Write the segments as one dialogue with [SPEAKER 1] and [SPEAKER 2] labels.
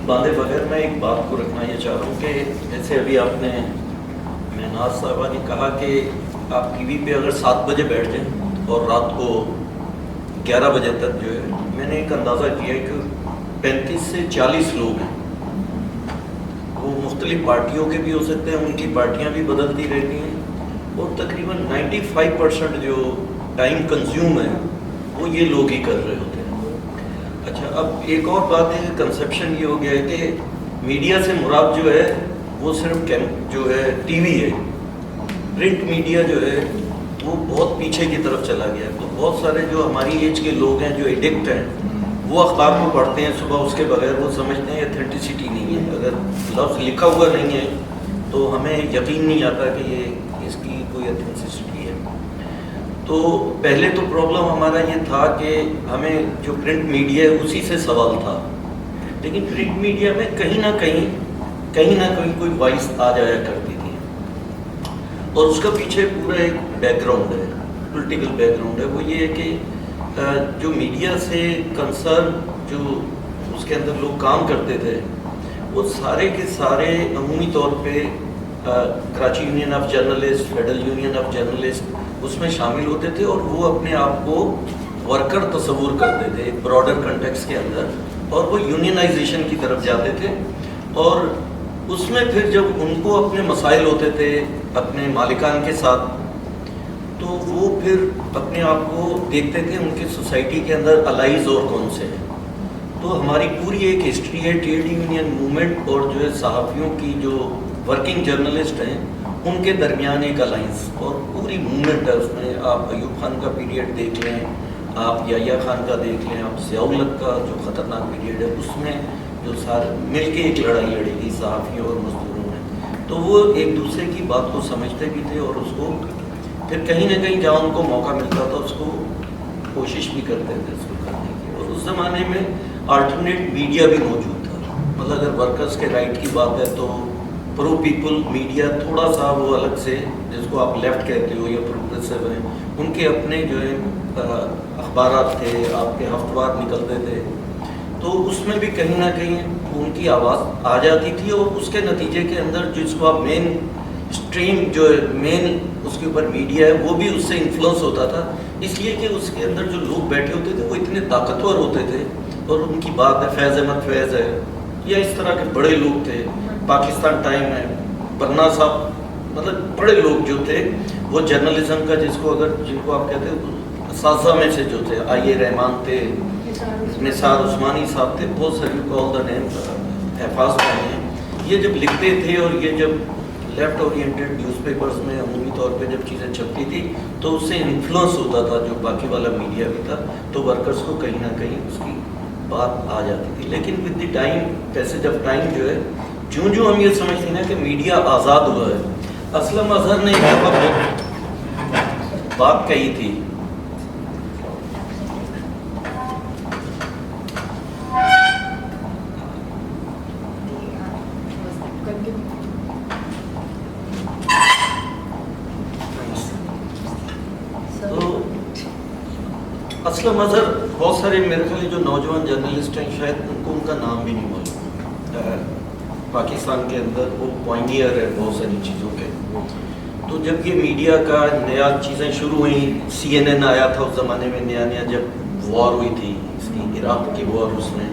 [SPEAKER 1] باندھے بغیر میں ایک بات کو رکھنا یہ چاہ رہا ہوں کہ جیسے ابھی آپ نے مہناز صاحبہ نے کہا کہ آپ ٹی وی پہ اگر 7 بجے بیٹھ جائیں اور رات کو 11 بجے تک جو ہے، میں نے ایک اندازہ کیا کہ 35 سے 40 لوگ ہیں، وہ مختلف پارٹیوں کے بھی ہو سکتے ہیں، ان کی پارٹیاں بھی بدلتی رہتی ہیں، اور تقریباً 95% جو ٹائم کنزیوم ہے وہ یہ لوگ ہی کر رہے ہوتے ہیں۔ اچھا، اب ایک اور بات ہے، کنسیپشن یہ ہو گیا ہے کہ میڈیا سے مراد جو ہے وہ صرف جو ہے ٹی وی ہے، پرنٹ میڈیا جو ہے وہ بہت پیچھے کی طرف چلا گیا ہے۔ تو بہت سارے جو ہماری ایج کے لوگ ہیں جو ایڈکٹ ہیں وہ اخبار کو پڑھتے ہیں صبح، اس کے بغیر وہ سمجھتے ہیں ایتھینٹسٹی نہیں ہے، اگر لفظ لکھا ہوا نہیں ہے تو ہمیں یقین نہیں آتا کہ یہ اس کی کوئی ایتھینٹسٹی ہے۔ تو پہلے تو پرابلم ہمارا یہ تھا کہ ہمیں جو پرنٹ میڈیا ہے اسی سے سوال تھا، لیکن پرنٹ میڈیا میں کہیں نہ کہیں کوئی وائس آ جایا کرتی تھی، اور اس کا پیچھے پورا ایک بیک گراؤنڈ ہے، پولیٹیکل بیک گراؤنڈ ہے۔ وہ یہ ہے کہ جو میڈیا سے کنسرن جو اس کے اندر لوگ کام کرتے تھے وہ سارے کے سارے عمومی طور پہ Karachi union of journalist, federal union of journalist اس میں شامل ہوتے تھے، اور وہ اپنے آپ کو ورکر تصور کرتے تھے ایک براڈر کنٹیکس کے اندر، اور وہ یونینائزیشن کی طرف جاتے تھے، اور اس میں پھر جب ان کو اپنے مسائل ہوتے تھے اپنے مالکان کے ساتھ تو وہ پھر اپنے آپ کو دیکھتے تھے ان کی سوسائٹی کے اندر الائز اور کون سے ہیں۔ تو ہماری پوری ایک ہسٹری ہے ٹریڈ یونین موومنٹ اور جو ہے صحافیوں کی جو ورکنگ جرنلسٹ ہیں ان کے درمیان ایک الائنس اور پوری موومنٹ ہے۔ اس میں آپ ایوب خان کا پیریڈ دیکھ لیں، آپ یحییٰ خان کا دیکھ لیں، آپ ضیاء الحق کا جو خطرناک پیریڈ ہے، اس میں جو سارے مل کے ایک لڑائی لڑی تھی صحافیوں اور مزدوروں نے، تو وہ ایک دوسرے کی بات کو سمجھتے بھی تھے، اور اس کو پھر کہیں نہ کہیں جہاں ان کو موقع ملتا تھا اس کو کوشش بھی کرتے تھے اس کو کرنے کی۔ اور اس زمانے میں آلٹرنیٹ میڈیا بھی موجود تھا، مطلب اگر ورکرز کے رائٹ کی بات ہے تو پرو پیپل میڈیا تھوڑا سا وہ الگ سے، جس کو آپ لیفٹ کہتے ہو یا پروگریسو ہیں، ان کے اپنے جو ہے اخبارات تھے، آپ کے ہفتوار نکلتے تھے، تو اس میں بھی کہیں نہ کہیں ان کی آواز آ جاتی تھی، اور اس کے نتیجے کے اندر جس کو آپ مین اسٹریم جو ہے مین اس کے اوپر میڈیا ہے وہ بھی اس سے انفلوئنس ہوتا تھا، اس لیے کہ اس کے اندر جو لوگ بیٹھے ہوتے تھے وہ اتنے طاقتور ہوتے تھے، اور ان کی بات ہے، فیض احمد فیض ہے یا اس طرح کے بڑے لوگ تھے، پاکستان ٹائم ہے، برنا صاحب، مطلب بڑے لوگ جو تھے وہ جرنلزم کا جن کو آپ کہتے ہیں اساتذہ میں سے جو تھے، آئی اے رحمان تھے، نثار عثمانی صاحب تھے، بہت ساری کال دا نیم احفاظ بھائی ہیں، یہ جب لکھتے تھے اور یہ جب لیفٹ اورینٹڈ نیوز پیپرز میں عمومی طور پہ جب چیزیں چھپتی تھی تو اس سے انفلوئنس ہوتا تھا جو باقی والا میڈیا بھی تھا، تو ورکرز کو کہیں نہ کہیں اس کی بات آ جاتی تھی۔ لیکن with the time, passage of time جو ہے، جو ہم یہ سمجھتے ہیں کہ میڈیا آزاد ہوا ہے، اسلم اظہر نے ایک دفعہ بات کہی تھی، اسلم اظہر، بہت سارے میرے خیال جو نوجوان جرنلسٹ ہیں شاید ان کو ان کا نام بھی نہیں معلوم، پاکستان کے اندر وہ پوائنیئر ہے بہت ساری چیزوں کے۔ تو جب یہ میڈیا کا نیا چیزیں شروع ہوئیں، CNN آیا تھا اس زمانے میں، نیا جب وار ہوئی تھی اس کی عراق کی وار، اس میں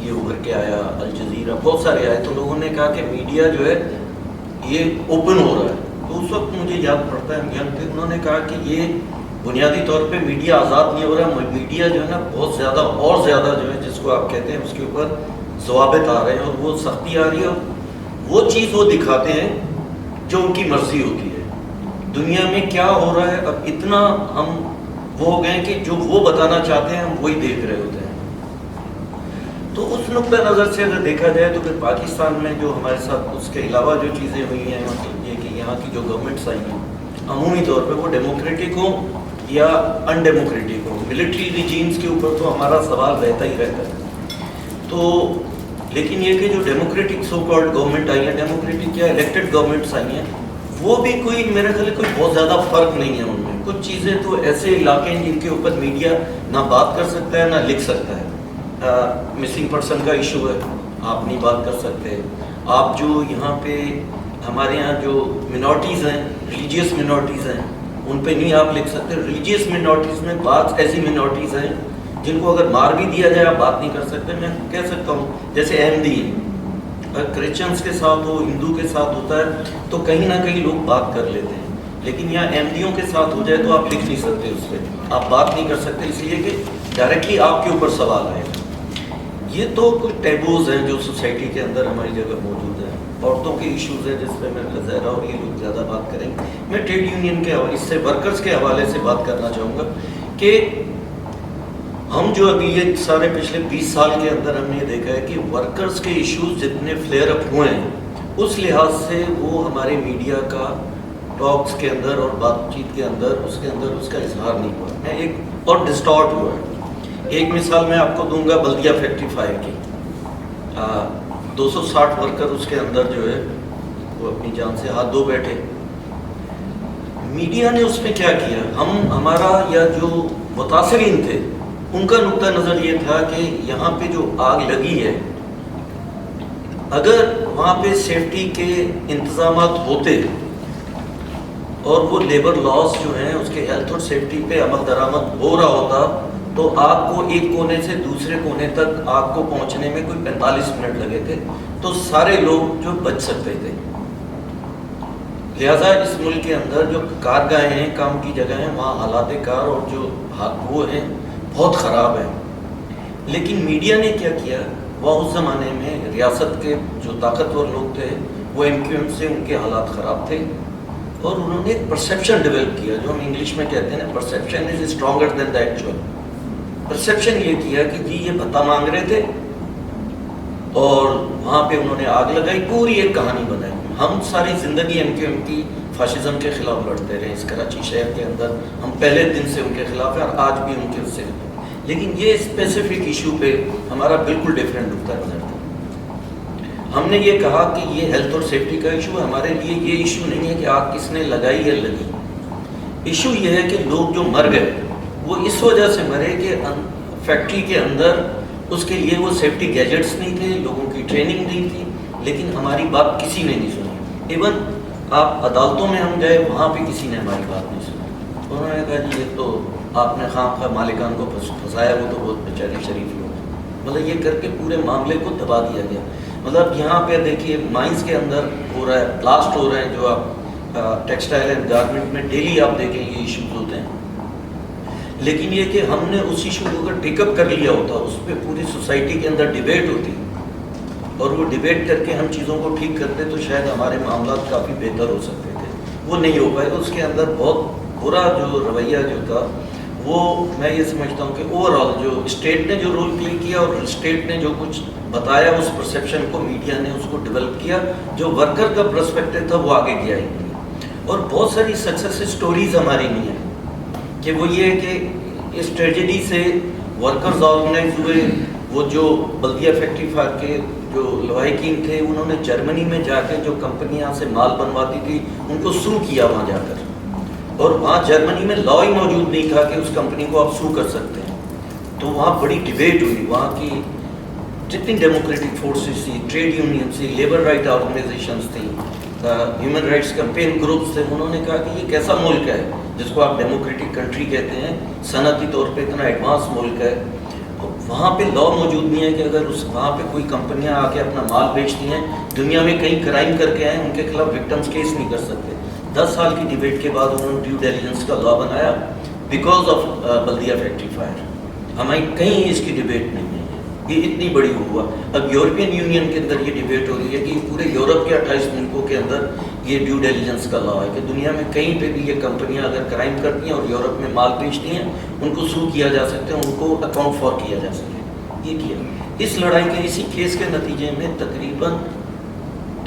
[SPEAKER 1] یہ ابھر کے آیا، الجزیرہ، بہت سارے آئے، تو لوگوں نے کہا کہ میڈیا جو ہے یہ اوپن ہو رہا ہے۔ تو اس وقت مجھے یاد پڑتا ہے ینگ تھے، انہوں نے کہا کہ یہ بنیادی طور پہ میڈیا آزاد نہیں ہو رہا، میڈیا جو ہے نا بہت زیادہ اور زیادہ جو ہے جس کو آپ کہتے ہیں اس کے اوپر ضوابط آ رہے ہیں، اور وہ سختی آ رہی ہے، اور وہ چیز وہ دکھاتے ہیں جو ان کی مرضی ہوتی ہے۔ دنیا میں کیا ہو رہا ہے اب اتنا ہم وہ ہو گئے ہیں کہ جو وہ بتانا چاہتے ہیں ہم وہی دیکھ رہے ہوتے ہیں۔ تو اس نقطہ نظر سے اگر دیکھا جائے تو پھر پاکستان میں جو ہمارے ساتھ اس کے علاوہ جو چیزیں ہوئی ہیں، یہ کہ یہاں کی جو گورنمنٹس آئی ہیں عمومی طور پہ وہ ڈیموکریٹک ہوں یا ان ڈیموکریٹک ہوں، ملٹری ریجیمز کے اوپر تو ہمارا سوال رہتا ہی رہتا ہے۔ تو لیکن یہ کہ جو ڈیموکریٹک سو کالڈ گورنمنٹ آئی ہیں، ڈیموکریٹک یا الیکٹڈ گورنمنٹس آئی ہیں، وہ بھی کوئی میرے خیال کوئی بہت زیادہ فرق نہیں ہے ان میں۔ کچھ چیزیں تو ایسے علاقے ہیں جن کے اوپر میڈیا نہ بات کر سکتا ہے نہ لکھ سکتا ہے۔ مسنگ پرسن کا ایشو ہے، آپ نہیں بات کر سکتے. آپ جو یہاں پہ ہمارے یہاں جو منورٹیز ہیں, ریلیجیس منورٹیز ہیں, ان پہ نہیں آپ لکھ سکتے. ریلیجیس منورٹیز میں بعض ایسی منورٹیز ہیں جن کو اگر مار بھی دیا جائے آپ بات نہیں کر سکتے. میں کہہ سکتا ہوں جیسے احمدی ہیں, اگر کرسچنس کے ساتھ ہو, ہندو کے ساتھ ہوتا ہے تو کہیں نہ کہیں لوگ بات کر لیتے ہیں, لیکن یہاں احمدیوں کے ساتھ ہو جائے تو آپ لکھ نہیں سکتے, اس پہ آپ بات نہیں کر سکتے, اس لیے کہ ڈائریکٹلی آپ کے اوپر سوال آئے گا. یہ تو کچھ ٹیبوز ہیں جو سوسائٹی کے اندر ہماری جگہ موجود ہیں. عورتوں کے ایشوز ہیں جس پہ میں زہرا اور یہ لوگ زیادہ بات کریں گے. میں ٹریڈ یونین کے حوالے سے, ورکرز کے حوالے سے بات کرنا چاہوں گا کہ ہم جو ابھی یہ سارے پچھلے 20 سال کے اندر ہم نے یہ دیکھا ہے کہ ورکرز کے ایشوز جتنے فلیئر اپ ہوئے ہیں اس لحاظ سے وہ ہمارے میڈیا کا ٹاکس کے اندر اور بات چیت کے اندر اس کا اظہار نہیں ہوا ہے. ایک اور ڈسٹارٹ ہوا ہے. ایک مثال میں آپ کو دوں گا بلدیہ فیکٹری فائر کی. 260 ورکر اس کے اندر جو ہے وہ اپنی جان سے ہاتھ دھو بیٹھے. میڈیا نے اس میں کیا کیا, ہمارا یا جو متاثرین تھے ان کا نقطہ نظر یہ تھا کہ یہاں پہ جو آگ لگی ہے اگر وہاں پہ سیفٹی کے انتظامات ہوتے اور وہ لیبر لاز جو ہیں اس کے ہیلتھ اور سیفٹی پہ عمل درآمد ہو رہا ہوتا تو آگ کو ایک کونے سے دوسرے کونے تک آگ کو پہنچنے میں کوئی 45 منٹ لگے تھے تو سارے لوگ جو بچ سکتے تھے. لہٰذا اس ملک کے اندر جو کارگاہیں ہیں, کام کی جگہ ہیں, وہاں حالات کار اور جو وہ ہیں بہت خراب ہیں. لیکن میڈیا نے کیا کیا, وہ اس زمانے میں ریاست کے جو طاقتور لوگ تھے وہ ایم کیو ایم سے ان کے حالات خراب تھے اور انہوں نے ایک پرسیپشن ڈیولپ کیا جو ہم انگلش میں کہتے ہیں نا, perception is stronger than the actual. Perception یہ کیا کہ جی یہ بھتہ مانگ رہے تھے اور وہاں پہ انہوں نے آگ لگائی, پوری ایک کہانی بنائی. ہم ساری زندگی ایم کیو ایم کی فاشزم کے خلاف لڑتے رہے اس کراچی شہر کے اندر, ہم پہلے دن سے ان کے خلاف ہیں اور آج بھی ان کے سے. لیکن یہ اسپیسیفک ایشو پہ ہمارا بالکل ڈفرینٹ نقطہ نظر تھا. ہم نے یہ کہا کہ یہ ہیلتھ اور سیفٹی کا ایشو ہے, ہمارے لیے یہ ایشو نہیں ہے کہ آگ کس نے لگائی یا لگی. ایشو یہ ہے کہ لوگ جو مر گئے وہ اس وجہ سے مرے کہ فیکٹری کے اندر اس کے لیے وہ سیفٹی گیجٹس نہیں تھے, لوگوں کی ٹریننگ نہیں تھی, لیکن ہماری بات کسی نے نہیں سنی. ایون آپ عدالتوں میں ہم گئے وہاں پہ کسی نے ہماری بات نہیں سنی. انہوں نے کہا جی یہ تو آپ نے خواہ خواہ مالکان کو پھنسایا, وہ تو بہت بیچارے شریف لوگ ہیں. مطلب یہ کر کے پورے معاملے کو دبا دیا گیا. مطلب یہاں پہ دیکھیے مائنس کے اندر ہو رہا ہے, بلاسٹ ہو رہے ہیں, جو آپ ٹیکسٹائل اینڈ گارمنٹ میں ڈیلی آپ دیکھیں یہ ایشوز ہوتے ہیں. لیکن یہ کہ ہم نے اس ایشو کو اگر ٹیک اپ کر لیا ہوتا, اس پہ پوری سوسائٹی کے اندر ڈیبیٹ ہوتی اور وہ ڈیبیٹ کر کے ہم چیزوں کو ٹھیک کرتے تو شاید ہمارے معاملات کافی بہتر ہو سکتے تھے. وہ نہیں ہو پائے. اس کے اندر بہت برا جو رویہ جو تھا وہ میں یہ سمجھتا ہوں کہ اوور آل جو اسٹیٹ نے جو رول پلے کیا اور اسٹیٹ نے جو کچھ بتایا اس پرسیپشن کو میڈیا نے اس کو ڈیولپ کیا, جو ورکر کا پرسپیکٹو تھا وہ آگے کیا ہی نہیں. اور بہت ساری سکسیس اسٹوریز ہماری نہیں ہیں کہ وہ یہ ہے کہ اس ٹریجڈی سے ورکرز آرگنائز ہوئے. وہ جو بلدیہ فیکٹری فائر کے جو لواحقین تھے انہوں نے جرمنی میں جا کے جو کمپنیاں سے مال بنواتی تھی ان کو سو کیا وہاں جا کر, اور وہاں جرمنی میں لا ہی موجود نہیں تھا کہ اس کمپنی کو آپ سو کر سکتے ہیں. تو وہاں بڑی ڈیبیٹ ہوئی, وہاں کی جتنی ڈیموکریٹک فورسز تھی, ٹریڈ یونین تھی, لیبر رائٹ آرگنائزیشنز تھیں, ہیومن رائٹس کیمپین گروپس تھے. انہوں نے کہا کہ یہ کیسا ملک ہے جس کو آپ ڈیموکریٹک کنٹری کہتے ہیں, صنعتی طور پہ اتنا ایڈوانس ملک ہے, وہاں پہ لا موجود نہیں ہے کہ اگر وہاں پہ کوئی کمپنیاں آ کے اپنا مال بیچتی ہیں, دنیا میں کئی کرائم کر کے آئے ان کے خلاف وکٹمس کیس نہیں کر سکتے. 10 سال کی ڈیبیٹ کے بعد انہوں نے ڈیو ڈیلیجنس کا لا بنایا بیکاز آف بلدیہ فیکٹری فائر. ہماری کہیں اس کی ڈیبیٹ نہیں ہے, یہ اتنی بڑی ہوا. اب یورپین یونین کے اندر یہ ڈیبیٹ ہو رہی ہے کہ پورے یورپ کے 28 ملکوں کے اندر یہ ڈیو ڈیلیجنس کا لا ہے کہ دنیا میں کہیں پہ بھی یہ کمپنیاں اگر کرائم کرتی ہیں اور یورپ میں مال بیچتی ہیں ان کو سو کیا جا سکتا ہے, ان کو اکاؤنٹ فار کیا جا سکے. یہ کیا اس لڑائی کے اسی کیس کے نتیجے میں تقریباً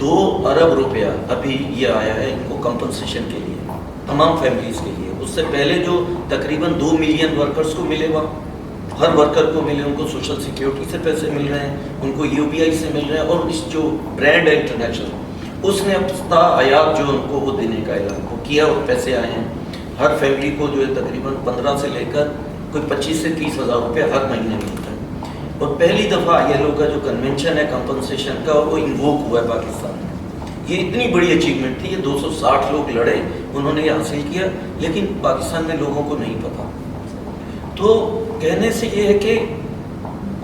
[SPEAKER 1] 2 ارب روپیہ ابھی یہ آیا ہے ان کو کمپنسیشن کے لیے تمام فیملیز کے لیے. اس سے پہلے جو تقریباً 2 ملین ورکرز کو ملے, وہاں ہر ورکر کو ملے, ان کو سوشل سیکیورٹی سے پیسے مل رہے ہیں, ان کو یو پی آئی سے مل رہے ہیں, اور اس جو برانڈ ہے انٹرنیشنل اس نے اب آیات جو ان کو وہ دینے کا اعلان کو کیا اور پیسے آئے ہیں. ہر فیملی کو جو ہے تقریباً 15 سے لے کر کوئی 25 سے 30 ہزار روپے ہر مہینے ملتا ہے. اور پہلی دفعہ ILO کا جو کنونشن ہے کمپنسیشن کا وہ انووک ہوا ہے پاکستان میں. یہ اتنی بڑی اچیومنٹ تھی. یہ 260 لوگ لڑے, انہوں نے یہ حاصل کیا, لیکن پاکستان میں لوگوں کو نہیں پتا. تو کہنے سے یہ ہے کہ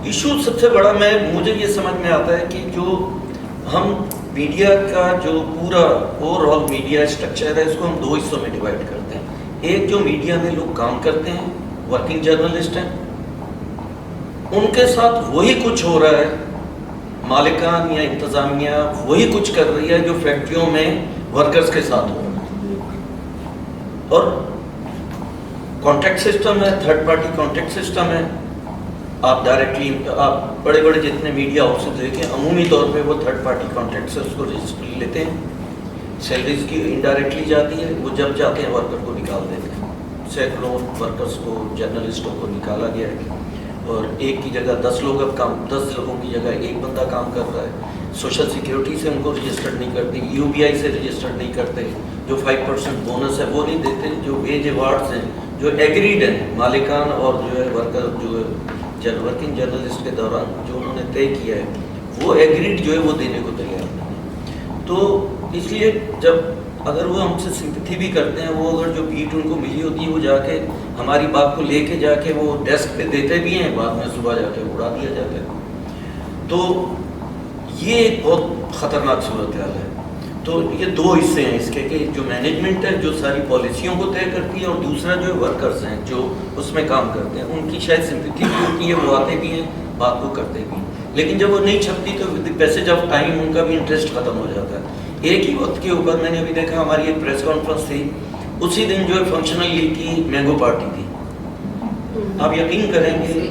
[SPEAKER 1] ایشو سب سے بڑا مجھے یہ سمجھ میں آتا ہے کہ جو ہم میڈیا کا جو پورا اوور آل میڈیا اسٹرکچر ہے اس کو ہم 2 حصوں میں ڈیوائڈ کرتے ہیں. ایک جو میڈیا میں لوگ کام کرتے ہیں, ورکنگ جرنلسٹ ہیں, ان کے ساتھ وہی کچھ ہو رہا ہے, مالکان یا انتظامیہ وہی کچھ کر رہی ہے جو فیکٹریوں میں ورکرز کے ساتھ ہو رہا ہے. اور کانٹریکٹ سسٹم ہے, تھرڈ پارٹی کانٹریکٹ سسٹم ہے. آپ ڈائریکٹلی آپ بڑے بڑے جتنے میڈیا ہاؤسز دیکھیں عمومی طور پہ وہ تھرڈ پارٹی کانٹریکٹ سے اس کو رجسٹری لیتے ہیں. سیلریز کی انڈائریکٹلی جاتی ہے, وہ جب جاتے ہیں ورکر کو نکال دیتے ہیں. سینکڑوں ورکرز کو, جرنلسٹوں کو نکالا گیا ہے, اور ایک کی جگہ 10 لوگ اب 10 لوگوں کی جگہ ایک بندہ کام کر رہا ہے. سوشل سیکیورٹی سے ان کو رجسٹرڈ نہیں کرتے, UBI سے رجسٹرڈ نہیں کرتے, جو 5% بونس ہے وہ نہیں دیتے, جو ویج ایوارڈز ہیں جو ایگریڈ ہیں مالکان اور جو ہے ورکر جو ہے ورکنگ جرنلسٹ کے دوران جو انہوں نے طے کیا ہے وہ ایگریڈ جو ہے وہ دینے کو تیار نہیں ہے. تو اس لیے جب اگر وہ ہم سے سمپتھی بھی کرتے ہیں, وہ اگر جو بیٹ ان کو ملی ہوتی ہے وہ جا کے ہماری بات کو لے کے جا کے وہ ڈیسک پہ دیتے بھی ہیں, بعد میں صبح جا کے اڑا دیا جاتا ہے. تو یہ ایک بہت خطرناک صورتحال ہے. تو یہ 2 حصے ہیں اس کے کہ جو مینجمنٹ ہے جو ساری پالیسیوں کو طے کرتی ہے, اور دوسرا جو ورکرز ہیں جو اس میں کام کرتے ہیں, ان کی شاید سمپتھی بھی ہوتی ہے, وہ آتے بھی ہیں, بات کو کرتے بھی ہیں, لیکن جب وہ نہیں چھپتی تو پیسیج آف ٹائم ان کا بھی انٹرسٹ ختم ہو جاتا ہے. ایک ہی وقت کے اوپر میں نے ابھی دیکھا ہماری ایک پریس کانفرنس تھی, اسی دن جو ہے فنکشنل لیگ کی مینگو پارٹی تھی. آپ یقین کریں گے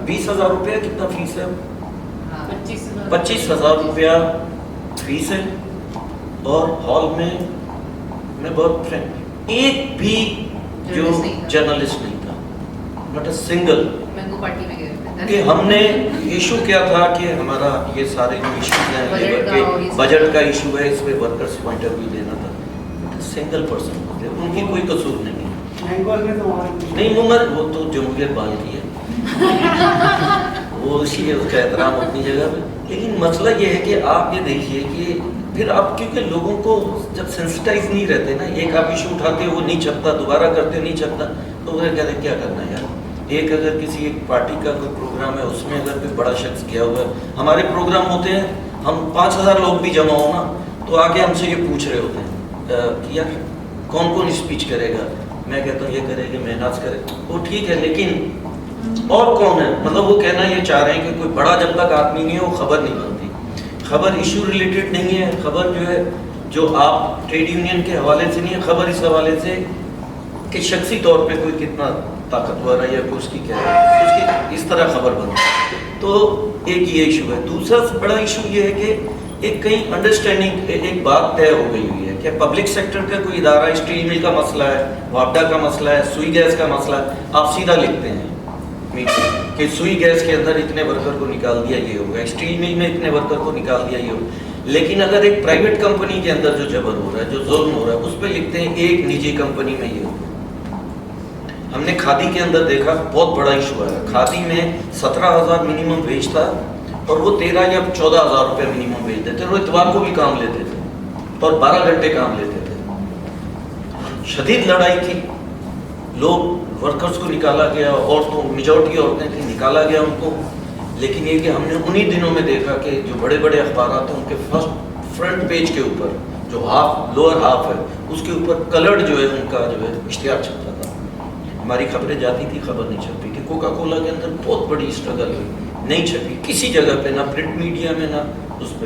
[SPEAKER 1] 20,000 روپیہ کتنا فیس ہے؟ 25,000 روپیہ فیس ہے, اور ہال میں بہت فرینک ایک بھی جو جرنلسٹ نہیں تھا, ناٹ اے سنگل. کہ ہم نے ایشو کیا تھا کہ ہمارا یہ سارے جو ایشوز ہیں, بجٹ کا ایشو ہے, اس پہ ورکرز پوائنٹ آف ویو دینا تھا. سنگل پرسن ہوتے, ان کی کوئی قصور نہیں نہیں وہ تو جمہوریت بال کی ہے, وہ اسی اس کا احترام اپنی جگہ پہ. لیکن مسئلہ یہ ہے کہ آپ یہ دیکھیے کہ پھر آپ کیونکہ لوگوں کو جب سینسٹائز نہیں رہتے نا, ایک آپ ایشو اٹھاتے ہو وہ نہیں چھپتا, دوبارہ کرتے ہو نہیں چھپتا, تو وہ کہتے ہیں کیا کرنا ہے یار. ایک اگر کسی ایک پارٹی کا کوئی پروگرام ہے اس میں اگر کوئی بڑا شخص کیا ہوا ہے, ہمارے پروگرام ہوتے ہیں ہم 5,000 لوگ بھی جمع ہو نا تو آگے ہم سے یہ پوچھ رہے ہوتے ہیں کہ یار کون کون اسپیچ کرے گا. میں کہتا ہوں یہ کرے گا, محنت کرے, وہ ٹھیک ہے, لیکن اور کون ہے. مطلب وہ کہنا یہ چاہ رہے ہیں کہ کوئی بڑا جب تک آدمی نہیں ہے وہ خبر نہیں بنتی. خبر ایشو ریلیٹڈ نہیں ہے, خبر جو ہے جو آپ ٹریڈ یونین کے حوالے سے نہیں ہے, خبر اس حوالے سے کہ شخصی طور پہ کوئی کتنا طاقتور ہے یا کوئی اس کی کیا ہے, اس کی اس طرح خبر بنتی. تو ایک یہ ایشو ہے. دوسرا بڑا ایشو یہ ہے کہ ایک کہیں انڈرسٹینڈنگ ایک بات طے ہو گئی ہوئی ہے کہ پبلک سیکٹر کا کوئی ادارہ, اسٹیل مل کا مسئلہ ہے, وابڈا کا مسئلہ ہے, سوئی گیس کا مسئلہ ہے, آپ سیدھا لکھتے ہیں کہ سوئی گیس کے اندر اتنے ورکر کو نکال دیا یہ ہوگا, اسٹیل مل میں اتنے ورکر کو نکال دیا یہ ہوگا. لیکن اگر ایک پرائیویٹ کمپنی کے اندر جو جبر ہو رہا ہے, جو ظلم ہو رہا ہے, اس پہ لکھتے ہیں ایک نجی کمپنی میں یہ ہوگا. ہم نے کھادی کے اندر دیکھا بہت بڑا ایشو ہے. کھادی میں 17,000 منیمم ویج تھا اور وہ 13 یا 14,000 روپے منیمم ویج دیتے تھے. وہ اتوار کو بھی کام لیتے تھے اور 12 گھنٹے کام لیتے تھے. شدید لڑائی تھی, لوگ ورکرز کو نکالا گیا, عورتوں میجورٹی عورتیں تھیں, نکالا گیا ان کو. لیکن یہ کہ ہم نے انہی دنوں میں دیکھا کہ جو بڑے بڑے اخبارات ہیں ان کے فرنٹ پیج کے اوپر جو لوور ہاف ہے اس کے اوپر کلرڈ جو ہے ان کا جو ہے اشتہار چھپتا تھا. ہماری خبریں جاتی تھی, خبر نہیں چھپی. کہ کوکا کولا کے اندر بہت بڑی اسٹرگل ہوئی, نہیں چھپی کسی جگہ پہ, نہ پرنٹ میڈیا میں نہ اس پہ.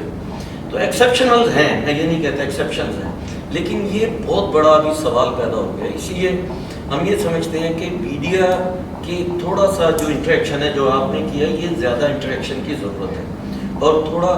[SPEAKER 1] تو ایکسیپشنل ہیں, میں یہ نہیں کہتا ایکسیپشنز ہیں, لیکن یہ بہت بڑا ابھی سوال پیدا ہو گیا. اسی لیے ہم یہ سمجھتے ہیں کہ میڈیا کی تھوڑا سا جو انٹریکشن ہے جو آپ نے کیا, یہ زیادہ انٹریکشن کی ضرورت ہے. اور تھوڑا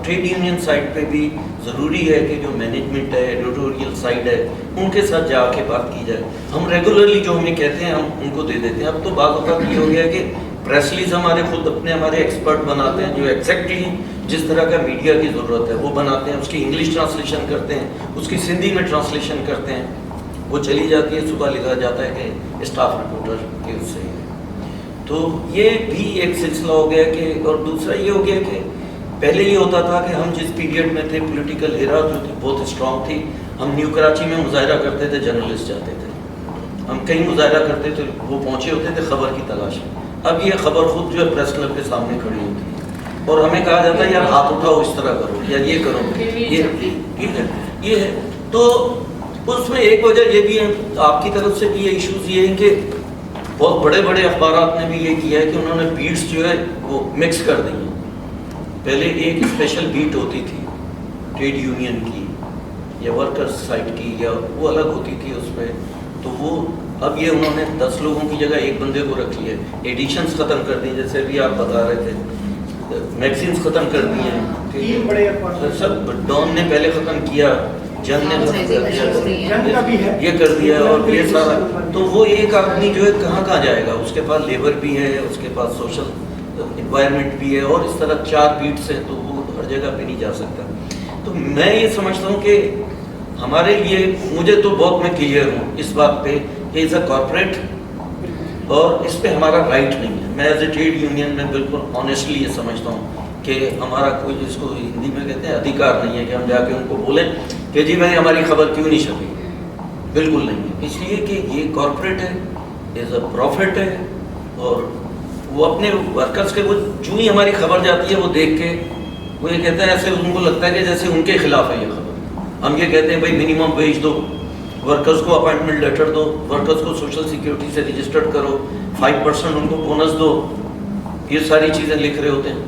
[SPEAKER 1] ٹریڈ یونین سائڈ پہ بھی ضروری ہے کہ جو مینجمنٹ ہے, ایڈیٹوریل سائڈ ہے, ان کے ساتھ جا کے بات کی جائے. ہم ریگولرلی جو ہمیں کہتے ہیں ہم ان کو دے دیتے ہیں. اب تو بعض اوقات یہ ہو گیا کہ پریس ریلیز ہمارے خود اپنے ہمارے ایکسپرٹ بناتے ہیں جو ایگزیکٹلی جس طرح کا میڈیا کی ضرورت ہے وہ بناتے ہیں. اس کی انگلش ٹرانسلیشن کرتے ہیں, اس کی سندھی میں ٹرانسلیشن کرتے ہیں, وہ چلی جاتی ہے, صبح لکھا جاتا ہے کہ اسٹاف رپورٹر کے اس سے. تو یہ بھی ایک سلسلہ ہو گیا کہ، اور دوسرا یہ ہو گیا کہ پہلے یہ ہوتا تھا کہ ہم جس پیریڈ میں تھے پولیٹیکل ایرا جو تھی بہت اسٹرانگ تھی، ہم نیو کراچی میں مظاہرہ کرتے تھے، جرنلسٹ جاتے تھے، ہم کہیں مظاہرہ کرتے تھے، وہ پہنچے ہوتے تھے خبر کی تلاش میں. اب یہ خبر خود جو ہے پریس کلب کے سامنے کھڑی ہوتی ہے اور ہمیں کہا جاتا ہے یار ہاتھ اٹھاؤ، اس طرح کرو یا یہ کرو، یہ ہے. تو اس میں ایک وجہ یہ بھی ہے، آپ کی طرف سے بھی یہ ایشوز یہ ہیں کہ بہت بڑے بڑے اخبارات نے بھی یہ کیا ہے کہ انہوں نے بیٹس جو ہے وہ مکس کر دی ہیں. پہلے ایک اسپیشل بیٹ ہوتی تھی ٹریڈ یونین کی یا ورکرز سائٹ کی، یا وہ الگ ہوتی تھی اس پہ. تو وہ اب یہ انہوں نے 10 لوگوں کی جگہ ایک بندے کو رکھ لیا. ایڈیشنز ختم کر دی، جیسے بھی آپ بتا رہے تھے، میگزینس ختم کر دی ہیں. سب ڈان نے پہلے ختم کیا، جنگ نے یہ کر دیا، اور یہ سارا. تو وہ ایک آدمی جو ہے کہاں کہاں جائے گا؟ اس کے پاس لیبر بھی ہے، اس کے پاس سوشل انوائرمنٹ بھی ہے، اور اس طرح 4 بیٹس ہیں، تو وہ ہر جگہ پہ نہیں جا سکتا. تو میں یہ سمجھتا ہوں کہ ہمارے لیے، مجھے تو بہت، میں کلیئر ہوں اس بات پہ کہ ایز اے کارپوریٹ، اور اس پہ ہمارا رائٹ نہیں ہے. میں ایز اے ٹریڈ یونین میں بالکل آنیسٹلی یہ سمجھتا ہوں کہ ہمارا کوئی، جس کو ہندی میں کہتے ہیں ادھیکار نہیں ہے کہ ہم جا کے ان کو بولیں کہ جی بھائی ہماری خبر کیوں نہیں چھپی. بالکل نہیں ہے، اس لیے کہ یہ کارپوریٹ ہے، ایز اے پروفٹ ہے، اور وہ اپنے ورکرز کے، وہ جو ہی ہماری خبر جاتی ہے وہ دیکھ کے وہ یہ کہتا ہے، ایسے ان کو لگتا ہے کہ جیسے ان کے خلاف ہے یہ خبر. ہم یہ کہتے ہیں بھائی منیمم ویج دو، ورکرز کو اپائنٹمنٹ لیٹر دو، ورکرز کو سوشل سیکیورٹی سے رجسٹرڈ کرو، 5% ان کو بونس دو، یہ ساری چیزیں لکھ رہے ہوتے ہیں.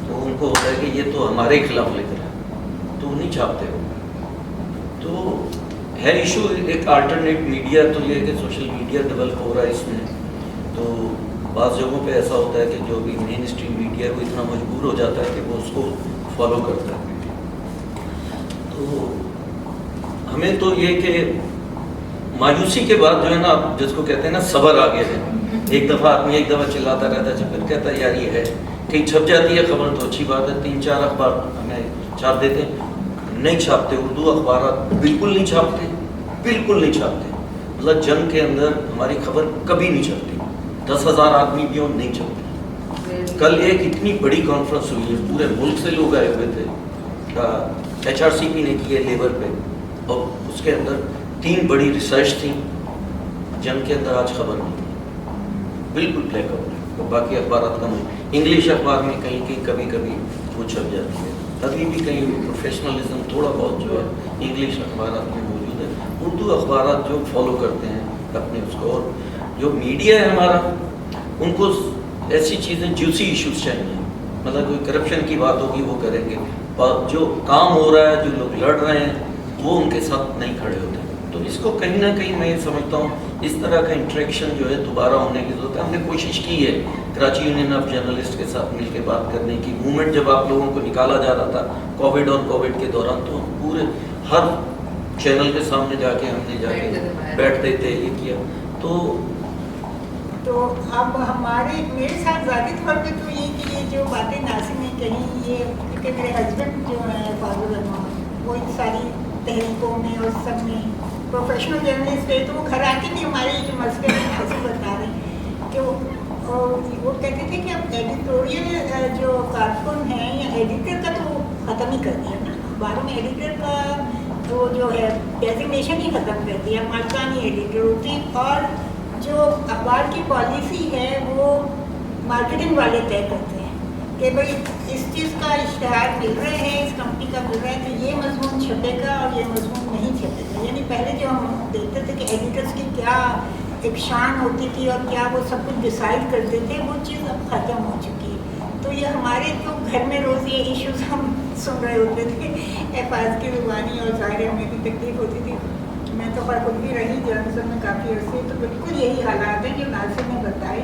[SPEAKER 1] تو ان کو ہوتا ہے کہ یہ تو ہمارے خلاف لکھ رہا ہے، تو وہ نہیں چھاپتے ہو. تو ہے ایشو ایک الٹرنیٹ میڈیا. تو یہ کہ سوشل میڈیا ڈیولپ ہو رہا ہے اس میں، تو بعض جگہوں پہ ایسا ہوتا ہے کہ جو بھی مین اسٹریم میڈیا ہے وہ اتنا مجبور ہو جاتا ہے کہ وہ اس کو فالو کرتا ہے. تو ہمیں تو یہ کہ مایوسی کے بعد جو ہے نا، جس کو کہتے ہیں نا صبر آ گیا ہے. ایک دفعہ آدمی ایک دفعہ چلاتا رہتا ہے، پھر کہتا ہے یار یہ ہے، کہیں چھپ جاتی ہے خبر تو اچھی بات ہے. 3-4 اخبار ہمیں چھاپ دیتے ہیں، نہیں چھاپتے. اردو اخبارات بالکل نہیں چھاپتے، بالکل نہیں چھاپتے. مطلب جنگ کے اندر ہماری خبر کبھی نہیں چھپتی، 10,000 آدمی بھی ہوں نہیں چھپتے. کل ایک اتنی بڑی کانفرنس ہوئی ہے، پورے ملک سے لوگ آئے ہوئے تھے، HRCP نے کی ہے لیبر پہ، اور اس کے اندر 3 بڑی ریسرچ تھیں. جنگ کے اندر آج خبر نہیں تھی، بالکل بلیک آؤٹ. باقی اخبارات کا انگلش اخبار میں کہیں کہیں کبھی کبھی وہ چھپ جاتی ہے. ابھی بھی کہیں پروفیشنلزم تھوڑا بہت جو ہے انگلش اخبارات میں موجود ہے. اردو اخبارات جو فالو کرتے ہیں اپنے اس کو، اور جو میڈیا ہے ہمارا، ان کو ایسی چیزیں، جوسی ایشوز چاہیے. مطلب کوئی کرپشن کی بات ہوگی وہ کریں گے، جو کام ہو رہا ہے، جو لوگ لڑ رہے ہیں وہ ان کے ساتھ نہیں کھڑے ہوتے. تو اس کو کہیں نہ کہیں میں یہ سمجھتا ہوں اس طرح کا انٹریکشن جو ہے دوبارہ ہونے کی ضرورت ہے. ہم نے کوشش کی ہے کراچی یونین آف جرنلسٹ کے ساتھ مل کے بات کرنے کی. موومنٹ جب آپ لوگوں کو نکالا جا رہا تھا کووڈ اور کووڈ کے دوران، تو پورے ہر چینل کے سامنے جا کے ہم نے جا کے بیٹھتے تھے، یہ کیا.
[SPEAKER 2] تو اب ہمارے، میرے ساتھ ذاتی طور پہ تو یہ جو باتیں ناصر نے کہیں، یہ کیونکہ میرے ہسبینڈ جو ہیں فاضل الرحمان، وہ ان ساری تحریکوں میں اور سب میں پروفیشنل جرنلسٹ ہے. تو وہ گھر آ کے بھی ہمارے جو مسئلے ہیں ناصر بتا رہے ہیں کہ وہ کہتے تھے کہ اب ایڈیٹوریل جو کارکن ہیں یا ایڈیٹر کا تو ختم ہی کر دیا نا، اخباروں میں ایڈیٹر کا وہ جو ہے ڈیزگنیشن ہی ختم کر دیا، مالکانی ایڈیٹر ہوتی. اور جو اخبار کی پالیسی ہے وہ مارکیٹنگ والے طے کرتے ہیں کہ بھائی اس چیز کا اشتہار مل رہے ہیں، اس کمپنی کا مل رہا ہے تو یہ مضمون چھپے گا اور یہ مضمون نہیں چھپے گا. یعنی پہلے جو ہم دیکھتے تھے کہ ایڈیٹرس کی کیا ایک شان ہوتی تھی اور کیا وہ سب کچھ ڈیسائڈ کرتے تھے، وہ چیز اب ختم ہو چکی ہے. تو یہ ہمارے تو گھر میں روز یہ ایشوز ہم سن رہے ہوتے تھے، الفاظ کی زبانی، اور ظاہر ہمیں بھی تکلیف ہوتی تھی. میں تو خود بھی رہی جرنلزم میں کافی عرصے، تو بالکل یہی حالات ہیں جو ناصر نے بتائے.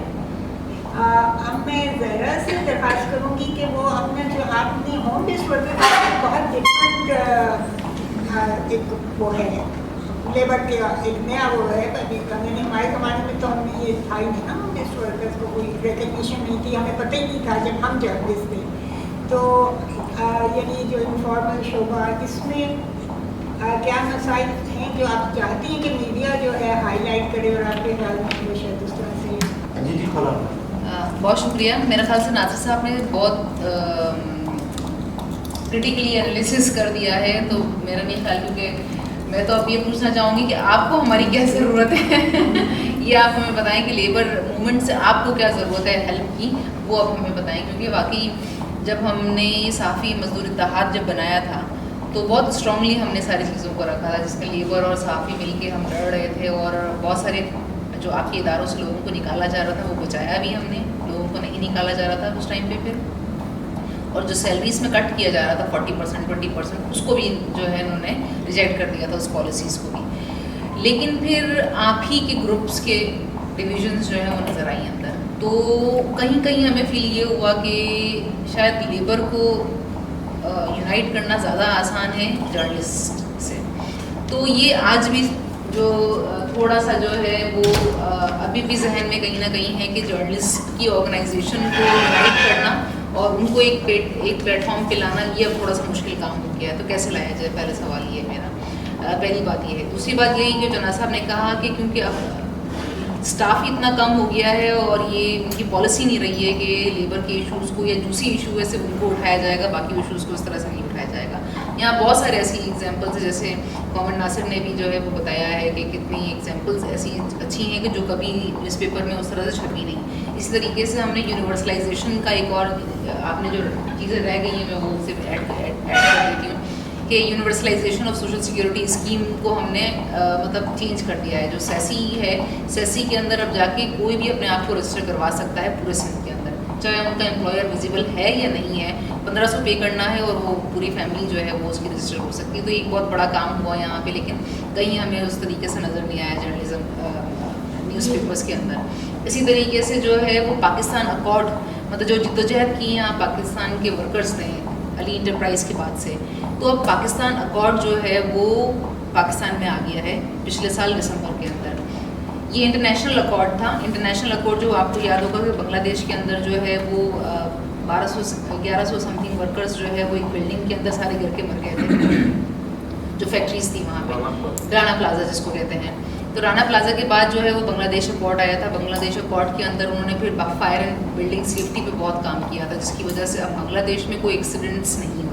[SPEAKER 2] اب میں زہرا سے درخواست کروں گی کہ وہ اپنا جو آپ نے ہوم بیسڈ ورکر بہت ڈفرینٹ ایک وہ ہے لیبر کے ایک نیا وہ ہے. یعنی ہمارے زمانے میں تو ہم نے یہ تھا ہی نہیں نا، ہوم بیسڈ ورکرس کو کوئی ریکگنیشن نہیں تھی، ہمیں پتہ ہی نہیں تھا جب ہم جرنلسٹ تھے. تو یعنی جو انفارمل شعبہ، اس میں کیا مسائل ہیں جو آپ چاہتی ہیں کہ میڈیا جو ہے ہائی لائٹ کرے، اور آپ کے خیال میں وہ شاید اس طرح سے؟
[SPEAKER 3] جی کھولا بہت شکریہ. میرا خیال سے ناصر صاحب نے بہت کریٹیکلی انالیسس کر دیا ہے, تو میرا نہیں خیال, کیونکہ میں تو اب یہ پوچھنا چاہوں گی کہ آپ کو ہماری کیا ضرورت ہے یہ آپ ہمیں بتائیں کہ لیبر موومنٹ سے آپ کو کیا ضرورت ہے ہیلپ کی, وہ آپ ہمیں بتائیں. کیونکہ واقعی جب ہم نے صحافی مزدور اتحاد جب بنایا تھا تو بہت اسٹرانگلی ہم نے ساری چیزوں کو رکھا تھا, جس میں لیبر اور صحافی مل کے ہم لڑ رہے تھے, اور بہت سارے جو آپ کے اداروں سے لوگوں کو نکالا جا رہا تھا وہ بچایا بھی ہم نے, لوگوں کو نہیں نکالا جا رہا تھا اس ٹائم پہ پھر, اور جو سیلریز میں کٹ کیا جا رہا تھا 40% 20% اس کو بھی جو ہے انہوں نے ریجیکٹ کر دیا تھا, اس پالیسیز کو بھی. لیکن پھر آپ ہی کے گروپس کے ڈویژنس جو ہیں وہ نظر آئی اندر, تو کہیں کہیں ہمیں فیل یہ ہوا کہ شاید لیبر کو یونائٹ کرنا زیادہ آسان ہے جرنلسٹ سے. تو یہ آج بھی جو تھوڑا سا جو ہے وہ ابھی بھی ذہن میں کہیں نہ کہیں ہے کہ جرنلسٹ کی آرگنائزیشن کو یونائٹ کرنا اور ان کو ایک پلیٹ فارم پہ لانا, یہ اب تھوڑا سا مشکل کام ہو گیا ہے. تو کیسے لایا جائے, پہلا سوال یہ ہے میرا, پہلی بات یہ ہے. دوسری بات یہی کہ جناب صاحب نے کہا کہ کیونکہ اب اسٹاف ہی اتنا کم ہو گیا ہے اور یہ ان کی پالیسی نہیں رہی ہے کہ لیبر کے ایشوز کو یا دوسری ایشو ہے سے ان کو اٹھایا جائے گا, باقی ایشوز کو اس طرح سے نہیں اٹھایا جائے گا. یہاں بہت سارے ایسی ایگزامپلس ہیں, جیسے محمد ناصر نے بھی جو ہے وہ بتایا ہے کہ کتنی ایگزامپلس ایسی اچھی ہیں کہ جو کبھی نیوز پیپر میں اس طرح سے چھپی نہیں. اسی طریقے سے ہم نے یونیورسلائزیشن کا ایک اور, آپ نے جو چیزیں رہ گئی ہیں میں وہ صرف ایڈ کر دیتی ہوں کہ یونیورسلائزیشن آف سوشل سیکورٹی اسکیم کو ہم نے مطلب چینج کر دیا ہے. جو سیسی ہے, سیسی کے اندر اب جا کے کوئی بھی اپنے آپ کو رجسٹر کروا سکتا ہے پورے سندھ کے اندر, چاہے ان کا امپلائر ویزیبل ہے یا نہیں ہے, 1500 پے کرنا ہے اور وہ پوری فیملی جو ہے وہ اس کی رجسٹر ہو سکتی ہے. تو ایک بہت بڑا کام ہوا یہاں پہ, لیکن کہیں ہمیں اس طریقے سے نظر نہیں آیا جرنلزم نیوز پیپرس کے اندر. اسی طریقے سے جو ہے وہ پاکستان اکارڈ, مطلب جو جدوجہد کی یہاں پاکستان کے ورکرز نے علی انٹرپرائز کے بعد سے, تو اب پاکستان اکارڈ جو ہے وہ پاکستان میں آ گیا ہے پچھلے سال دسمبر کے اندر. یہ انٹرنیشنل اکارڈ تھا. انٹرنیشنل اکارڈ جو آپ کو یاد ہوگا کہ بنگلہ دیش کے اندر جو ہے وہ 1100 سم تھنگ ورکرز جو ہے وہ ایک بلڈنگ کے اندر سارے گر کے مر گئے تھے, جو فیکٹریز تھی وہاں پہ, رانا پلازا جس کو کہتے ہیں. تو رانا پلازا کے بعد جو ہے وہ بنگلہ دیش اکارڈ آیا تھا. بنگلہ دیش اکارڈ کے اندر انہوں نے پھر فائر اینڈ بلڈنگ سیفٹی پہ بہت کام کیا تھا, جس کی وجہ سے اب بنگلہ دیش میں کوئی ایکسیڈنٹس نہیں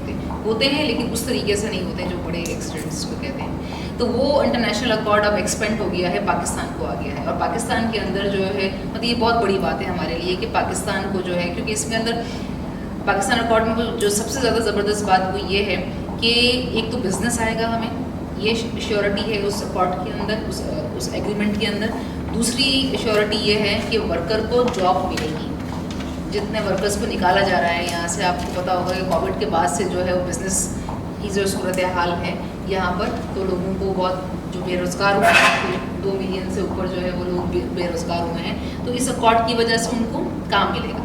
[SPEAKER 3] ہوتے ہیں, لیکن اس طریقے سے نہیں ہوتے جو بڑے ایکسیڈنٹس کو کہتے ہیں. تو وہ انٹرنیشنل اکارڈ اب ایکسپینڈ ہو گیا ہے, پاکستان کو آ گیا ہے. اور پاکستان کے اندر جو ہے مطلب یہ بہت بڑی بات ہے ہمارے لیے کہ پاکستان کو جو ہے, کیونکہ اس کے اندر پاکستان اکارڈ میں جو سب سے زیادہ زبردست بات وہ یہ ہے کہ ایک تو بزنس آئے گا, ہمیں یہ شیورٹی ہے اس اکارڈ کے اندر, اس ایگریمنٹ کے اندر. دوسری شیورٹی یہ ہے کہ ورکر کو جاب ملے گی. جتنے ورکرز کو نکالا جا رہا ہے یہاں سے, آپ کو پتہ ہوگا کہ کووڈ کے بعد سے جو ہے وہ بزنس کی جو صورت حال ہے یہاں پر, تو لوگوں کو بہت جو بے روزگار ہوئے ہیں, 2 ملین سے اوپر جو ہے وہ لوگ بے روزگار ہوئے ہیں, تو اس اکارڈ کی وجہ سے ان کو کام ملے گا.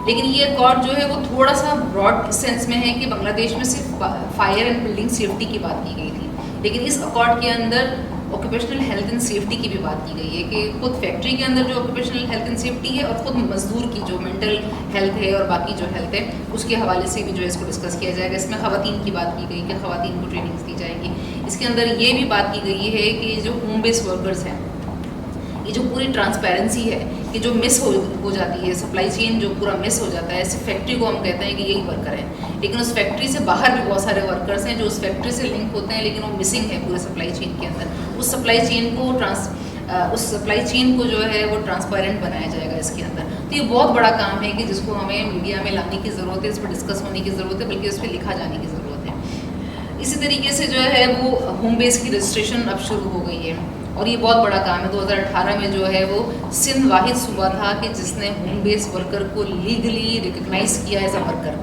[SPEAKER 3] لیکن یہ اکارڈ جو ہے وہ تھوڑا سا براڈ سینس میں ہے کہ بنگلہ دیش میں صرف فائر اینڈ بلڈنگ سیفٹی کی بات کی گئی تھی, لیکن اس اکارڈ کے اندر آکوپیشنل ہیلتھ اینڈ سیفٹی کی بھی بات کی گئی ہے کہ خود فیکٹری کے اندر جو آکوپیشنل ہیلتھ اینڈ سیفٹی ہے اور خود مزدور کی جو مینٹل ہیلتھ ہے اور باقی جو ہیلتھ ہے اس کے حوالے سے بھی جو ہے اس کو ڈسکس کیا جائے گا. اس میں خواتین کی بات کی گئی کہ خواتین کو ٹریننگس دی جائے گی. اس کے اندر یہ بھی بات کی گئی ہے کہ جو ہوم بیس ورکرز ہیں, یہ جو پوری ٹرانسپیرنسی ہے کہ جو مس ہو جاتی ہے, سپلائی چین جو پورا مس ہو جاتا ہے, صرف فیکٹری کو ہم کہتے ہیں کہ یہی ورکر ہیں, لیکن اس فیکٹری سے باہر بھی بہت سارے ورکرز ہیں جو اس فیکٹری سے لنک ہوتے ہیں, لیکن وہ مسنگ ہے پورے سپلائی چین کے اندر. اس سپلائی چین کو جو ہے وہ ٹرانسپیرنٹ بنایا جائے گا اس کے اندر. تو یہ بہت بڑا کام ہے کہ جس کو ہمیں میڈیا میں لانے کی ضرورت ہے, اس پہ ڈسکس ہونے کی ضرورت ہے, بلکہ اس پہ لکھا جانے کی ضرورت ہے. اسی طریقے سے جو ہے وہ ہوم بیس کی رجسٹریشن اب شروع ہو گئی ہے, اور یہ بہت بڑا کام ہے. 2018 میں جو ہے وہ سندھ واحد صوبہ تھا کہ جس نے ہوم بیس ورکر کو لیگلی ریکگنائز کیا ایز اے ورکر.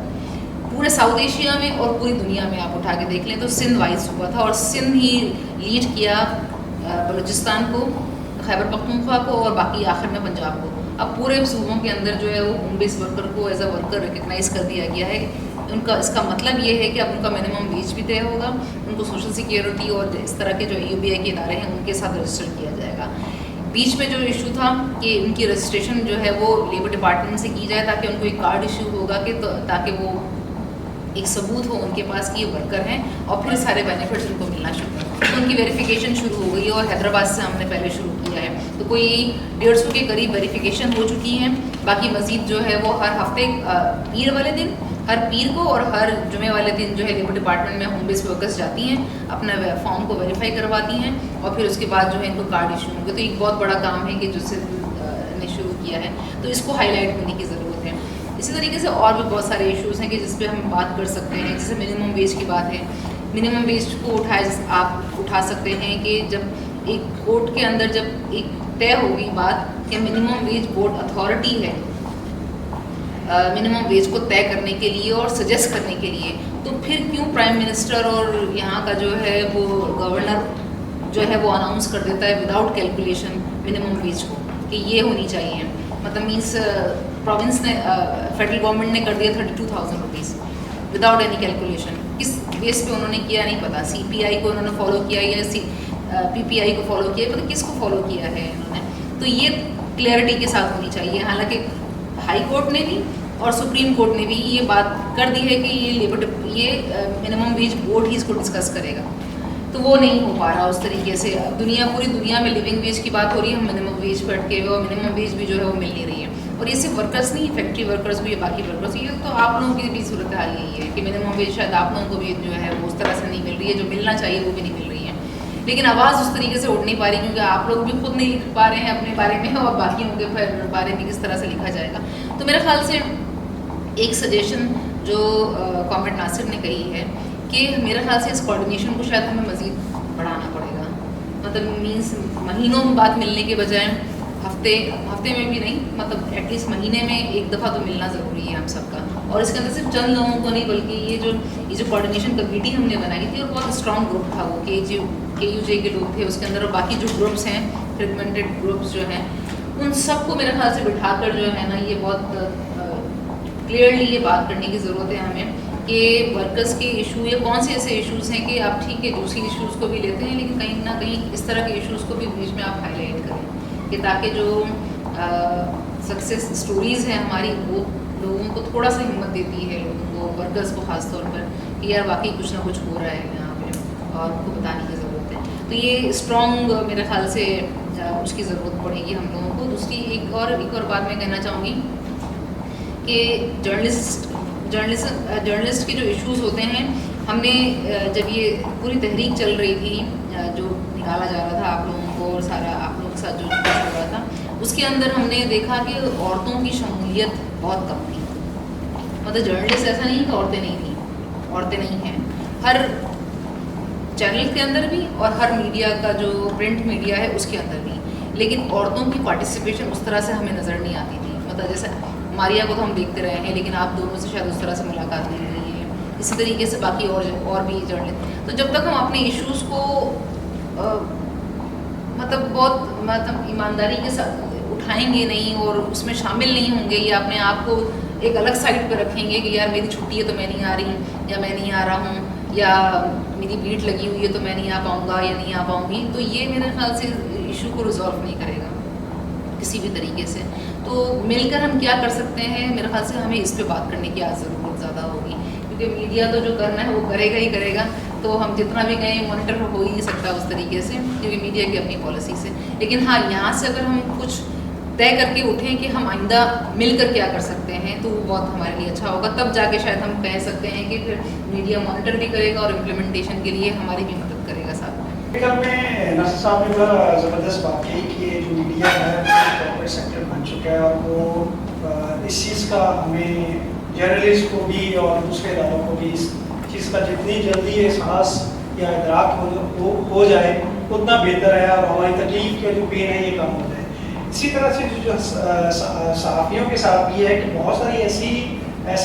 [SPEAKER 3] پورے ساؤتھ ایشیا میں اور پوری دنیا میں آپ اٹھا کے دیکھ لیں تو سندھ واحد صوبہ تھا, اور سندھ ہی لیڈ کیا بلوچستان کو, خیبر پختونخوا کو, اور باقی آخر میں پنجاب کو. اب پورے صوبوں کے اندر جو ہے وہ ہوم بیس ورکر کو ایز اے ورکر ریکگنائز کر دیا گیا ہے. اس کا مطلب یہ ہے کہ اب ان کا منیمم ویج بھی طے ہوگا, ان کو سوشل سیکیورٹی اور اس طرح کے جو UBI کے ادارے ہیں ان کے ساتھ رجسٹر کیا جائے گا. بیچ میں جو ایشو تھا کہ ان کی رجسٹریشن جو ہے وہ لیبر ڈپارٹمنٹ سے کی جائے, تاکہ ان کو ایک کارڈ ایشو ہوگا کہ تاکہ وہ ایک ثبوت ہو ان کے پاس کہ یہ ورکر ہیں, اور پھر سارے بینیفٹس ان کو ملنا شروع ہو. تو ان کی ویریفیکیشن شروع ہو گئی ہے, اور حیدرآباد سے ہم نے پہلے شروع کیا ہے. تو کوئی 150 کے قریب ویریفیکیشن ہو چکی ہیں. باقی مزید جو ہے وہ ہر ہفتے پیر والے دن، ہر پیر کو اور ہر جمعے والے دن جو ہے لیبر ڈپارٹمنٹ میں ہوم بیس ورکرز جاتی ہیں، اپنا فارم کو ویریفائی کرواتی ہیں اور پھر اس کے بعد جو ہے ان کو کارڈ ایشو ہوں گے. تو ایک بہت بڑا کام ہے کہ جو سے نے شروع کیا ہے، تو اس کو ہائی لائٹ کرنے کی ضرورت ہے. اسی طریقے سے اور بھی بہت سارے ایشوز ہیں کہ جس پہ ہم بات کر سکتے ہیں. جیسے منیمم ویج کی بات ہے، منیمم ویج کو آپ اٹھا سکتے ہیں کہ جب ایک کورٹ کے اندر جب ایک طے ہوگی بات کہ منیمم ویج بورڈ اتھارٹی ہے منیمم ویج کو طے کرنے کے لیے اور سجیسٹ کرنے کے لیے، تو پھر کیوں پرائم منسٹر اور یہاں کا جو ہے وہ گورنر جو ہے وہ اناؤنس کر دیتا ہے وداؤٹ کیلکولیشن منیمم ویج کو کہ یہ ہونی چاہیے. مطلب مینس پروونس نے فیڈرل گورنمنٹ نے کر دیا 32,000 روپیز وداؤٹ اینی کیلکولیشن. کس بیس پہ انہوں نے کیا نہیں پتا، سی پی آئی کو انہوں نے فالو کیا یا پی پی آئی کو فالو کیا، پتہ کس کو فالو کیا ہے انہوں نے. تو یہ کلیئرٹی کے ساتھ ہونی چاہیے. حالانکہ ہائی کورٹ نے بھی اور سپریم کورٹ نے بھی یہ بات کر دی ہے کہ یہ منیمم ویج بورڈ ہی اس کو ڈسکس کرے گا، تو وہ نہیں ہو پا رہا اس طریقے سے. پوری دنیا میں لیونگ ویج کی بات ہو رہی ہے، ہم منیمم ویج پہ اٹکے ہوئے اور منیمم ویج بھی جو ہے وہ مل نہیں رہی ہے. اور یہ صرف ورکرس نہیں، فیکٹری ورکرس بھی، باقی ورکرس بھی. تو آپ لوگوں کی بھی صورت حال یہی ہے کہ منیمم ویج شاید آپ لوگوں کو بھی جو ہے وہ اس طرح سے نہیں مل رہی ہے، جو ملنا چاہیے وہ بھی نہیں مل رہی ہے. لیکن آواز اس طریقے سے اٹھ نہیں پا رہی کیونکہ آپ لوگ بھی خود نہیں لکھ پا رہے ہیں اپنے بارے میں، اور باقیوں کے بارے میں کس طرح سے لکھا جائے گا. تو میرے خیال سے ایک سجیشن جو کامریڈ ناصر نے کہی ہے کہ میرے خیال سے اس کوآرڈینیشن کو شاید ہمیں مزید بڑھانا پڑے گا. مطلب مینس مہینوں میں بات ملنے کے بجائے ہفتے میں بھی نہیں، مطلب ایٹ لیسٹ مہینے میں ایک دفعہ تو ملنا ضروری ہے ہم سب کا. اور اس کے اندر صرف چند لوگوں کو نہیں بلکہ یہ جو کوآرڈینیشن کمیٹی ہم نے بنائی تھی اور بہت اسٹرانگ گروپ تھا وہ کے یو جے کے لوگ تھے اس کے اندر، اور باقی جو گروپس ہیں فریگمنٹڈ گروپس جو ہیں ان سب کو میرے خیال سے بٹھا کر جو ہے نا یہ بہت کلیئرلی یہ بات کرنے کی ضرورت ہے ہمیں کہ ورکرس کے ایشو یا کون سے ایسے ایشوز ہیں کہ آپ ٹھیک ہے دوسری ایشوز کو بھی لیتے ہیں لیکن کہیں نہ کہیں اس طرح کے ایشوز کو بھی بیچ میں آپ ہائی لائٹ کریں کہ تاکہ جو سکسیس اسٹوریز ہیں ہماری وہ لوگوں کو تھوڑا سا ہمت دیتی ہے، لوگوں کو ورکرس کو خاص طور پر کہ یار واقعی کچھ نہ کچھ ہو رہا ہے یہاں پہ اور ان کو بتانے کی ضرورت ہے. تو یہ اسٹرانگ میرے خیال سے اس کی ضرورت پڑے گی ہم لوگوں کو. دوسری ایک اور بات میں کہنا چاہوں گی کہ جرنلسٹ کے جو ایشوز ہوتے ہیں، ہم نے جب یہ پوری تحریک چل رہی تھی جو نکالا جا رہا تھا آپ لوگوں کو اور سارا آپ لوگوں کے ساتھ جو ہو رہا تھا اس کے اندر ہم نے دیکھا کہ عورتوں کی شمولیت بہت کم تھی. مطلب جرنلسٹ ایسا نہیں کہ عورتیں نہیں تھیں، عورتیں نہیں ہیں ہر چینل کے اندر بھی اور ہر میڈیا کا جو پرنٹ میڈیا ہے اس کے اندر بھی، لیکن عورتوں کی پارٹیسپیشن اس طرح سے ہمیں نظر نہیں آتی تھی. مطلب جیسے ماریا کو تو ہم دیکھتے رہے ہیں لیکن آپ دونوں سے شاید اس طرح سے ملاقات نہیں ہوئی ہے. اسی طریقے سے باقی اور بھی جرنلسٹ. تو جب تک ہم اپنے ایشوز کو مطلب ایمانداری کے ساتھ اٹھائیں گے نہیں اور اس میں شامل نہیں ہوں گے یا اپنے آپ کو ایک الگ سائڈ پہ رکھیں گے کہ یار میری چھٹی ہے تو میں نہیں آ رہی یا میں نہیں آ رہا ہوں یا میری بھیڑ لگی ہوئی ہے تو میں نہیں آ پاؤں گا یا نہیں آ پاؤں گی، تو یہ میرے خیال سے ایشو کو ریزالو نہیں کرے گا کسی بھی طریقے سے. تو مل کر ہم کیا کر سکتے ہیں، میرے خیال سے ہمیں اس پہ بات کرنے کی ضرورت زیادہ ہوگی کیونکہ میڈیا تو جو کرنا ہے وہ کرے گا ہی کرے گا. تو ہم جتنا بھی گئے مانیٹر ہو ہی نہیں سکتا اس طریقے سے کیونکہ میڈیا کی اپنی پالیسی سے. لیکن ہاں یہاں سے اگر ہم کچھ طے کر کے اٹھیں کہ ہم آئندہ مل کر کیا کر سکتے ہیں تو وہ بہت ہمارے لیے اچھا ہوگا. تب جا کے شاید ہم کہہ سکتے ہیں کہ پھر میڈیا مانیٹر بھی کرے گا اور امپلیمنٹیشن کے لیے ہماری بھی مدد کرے گا ساتھ میں.
[SPEAKER 4] میں ناصر صاحب نے بڑا زبردست بات کی کہ جو میڈیا ہے کارپوریٹ سیکٹر بن چکا ہے اور وہ اس چیز کا ہمیں جرنلسٹ کو بھی اور دوسرے اداروں کو بھی اس چیز کا جتنی جلدی احساس یا ادراک ہو جائے اتنا بہتر ہے اور ہماری تکلیف کا جو پین ہے یہ کم ہو جائے. اسی طرح سے جو صحافیوں کے ساتھ بھی ہے کہ بہت ساری ایسے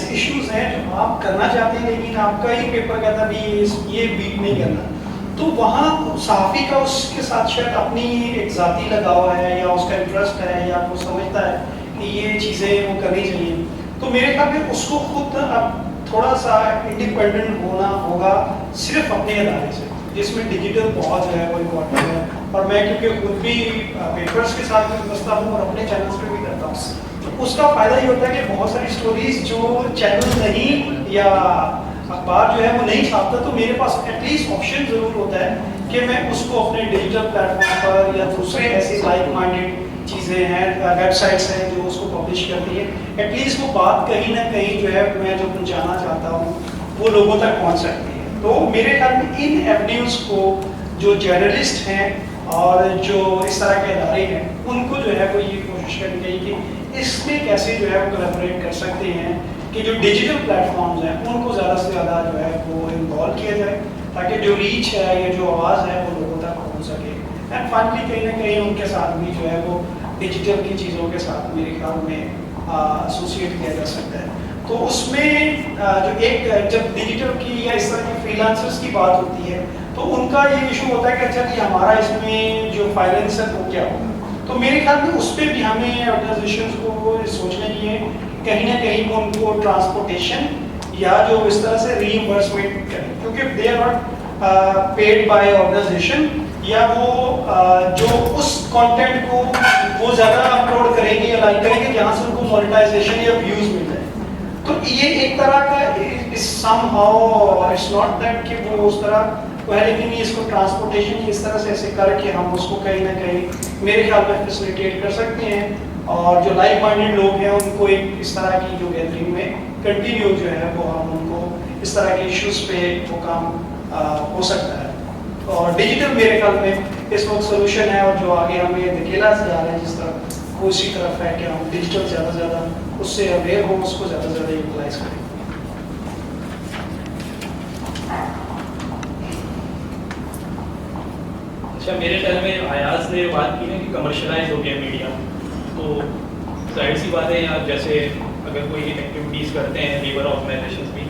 [SPEAKER 4] ایشوز ہیں جو آپ کرنا چاہتے ہیں لیکن آپ کا ہی پیپر کہتا بھی یہ بیٹ نہیں کرنا، تو وہاں صحافی کا اس کے ساتھ شاید اپنی ایک ذاتی لگاؤ ہے یا اس کا انٹرسٹ ہے یا وہ سمجھتا ہے کہ یہ چیزیں وہ کرنی چاہیے. تو میرے خیال میں اس کو خود اب تھوڑا سا انڈیپینڈنٹ ہونا ہوگا صرف اپنے ادارے سے جس میں ڈیجیٹل بہت جو ہے وہ امپورٹنٹ ہے. اور میں کیونکہ خود بھی پیپرز کے ساتھ وابستہ ہوں اور اپنے چینلز پہ بھی کرتا ہوں، اس کا فائدہ یہ ہوتا ہے کہ بہت ساری اسٹوریز جو چینل نہیں یا اخبار جو ہے وہ نہیں چھاپتا تو میرے پاس ایٹ لیسٹ آپشن ضرور ہوتا ہے کہ میں اس کو اپنے ڈیجیٹل پلیٹ فارم پر یا دوسرے ایسے لائک مائنڈیڈ چیزیں ہیں, ویب سائٹس ہیں جو اس کو پبلش کرتی ہے, ایٹ لیسٹ وہ بات کہیں نہ کہیں جو ہے میں جو پہنچانا چاہتا ہوں وہ لوگوں تک پہنچ سکتی ہے. تو میرے خیال میں ان ایونیوز کو جو جرنلسٹ ہیں اور جو اس طرح کے ادارے ہیں ان کو جو ہے وہ یہ کوشش کرنی چاہیے کہ اس میں کیسے جو ہے وہ کولیبریٹ کر سکتے ہیں کہ جو ڈیجیٹل پلیٹ فارمز ہیں ان کو زیادہ سے زیادہ جو ہے وہ انوالو کیا جائے تاکہ جو ریچ ہے یا جو آواز ہے وہ لوگوں تک پہنچ سکے. اینڈ فائنلی کہیں نہ کہیں ان کے ساتھ بھی جو ہے وہ ڈیجیٹل کی چیزوں کے ساتھ میرے خیال میں ایسوسیٹ کیا جا سکتا ہے. تو اس میں جو ایک جب ڈیجیٹل کی یا اس طرح کے فری لانسرس کی بات ہوتی ہے تو ان کا یہ ایشو ہوتا ہے کہ اچھا کہ ہمارا اس میں جو فائنینس ہے وہ کیا ہوگا. تو میرے خیال میں اس پہ بھی ہمیں آرگنائزیشنز کو سوچنا چاہیے کہیں نہ کہیں ان کو ٹرانسپورٹیشن یا جو اس طرح سے ری ایمبرسمنٹ کریں, کیونکہ they are not paid by organisation, یا وہ جو اس کانٹینٹ کو وہ زیادہ اپلوڈ کریں گے یا لائک کریں گے جہاں سے ان کو مونیٹائزیشن یا ویوز مل جائے. تو یہ ایک طرح کا somehow it's not that کہ وہ اس طرح وہ ہے, لیکن اس کو ٹرانسپورٹیشن اس طرح سے ایسے کر کے ہم اس کو کہیں نہ کہیں میرے خیال میں فیسیلیٹیٹ کر سکتے ہیں, اور جو لائک مائنڈیڈ لوگ ہیں ان کو ایک اس طرح کی جو گیدرنگ میں کنٹینیو جو ہے وہ ہم ان کو اس طرح کے ایشوز پہ وہ کام ہو سکتا ہے. اور ڈیجیٹل میرے خیال میں اس وقت سولوشن ہے, اور جو آگے ہمیں دھکیلا سے جا رہے ہیں جس طرح وہ اسی طرف ہے کہ ہم ڈیجیٹل زیادہ سے زیادہ اس سے اویئر ہوں, اس کو زیادہ سے زیادہ یوٹیلائز کریں.
[SPEAKER 5] اچھا, میرے خیال میں ایاز نے بات کی ہے کہ کمرشلائز ہو گیا میڈیا, تو ظاہر سی بات ہے یہاں جیسے اگر کوئی ایکٹیویٹیز کرتے ہیں لیبر آرگنائزیشنز بھی,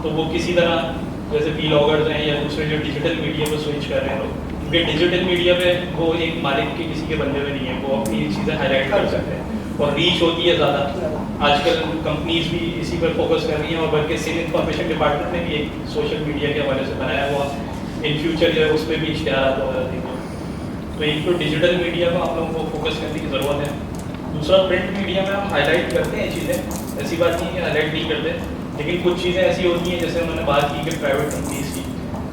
[SPEAKER 5] تو وہ کسی طرح جیسے ولاگرز ہیں یا دوسرے جو ڈیجیٹل میڈیا پہ سوئچ کر رہے ہیں لوگ, کیونکہ ڈیجیٹل میڈیا پہ وہ ایک مالک کے کسی کے بندے میں نہیں ہے, وہ اپنی چیزیں ہائی لائٹ کر سکتے ہیں اور ریچ ہوتی ہے زیادہ. آج کل کمپنیز بھی اسی پر فوکس کر رہی ہیں, اور بلکہ سول انفارمیشن ڈپارٹمنٹ نے بھی ایک سوشل میڈیا کے حوالے سے بنایا ہوا, ان فیوچر جو ہے اس پہ بھی اشتہارات وغیرہ دیں گے. تو ایک تو ڈیجیٹل میڈیا کو آپ لوگوں کو فوکس کرنے کی ضرورت ہے. دوسرا پرنٹ میڈیا میں ہم ہائی لائٹ کرتے ہیں چیزیں, ایسی بات نہیں ہے ہائی لائٹ نہیں کرتے, لیکن کچھ چیزیں ایسی ہوتی ہیں جیسے انہوں نے بات کی کہ پرائیویٹ کمپنیز کی,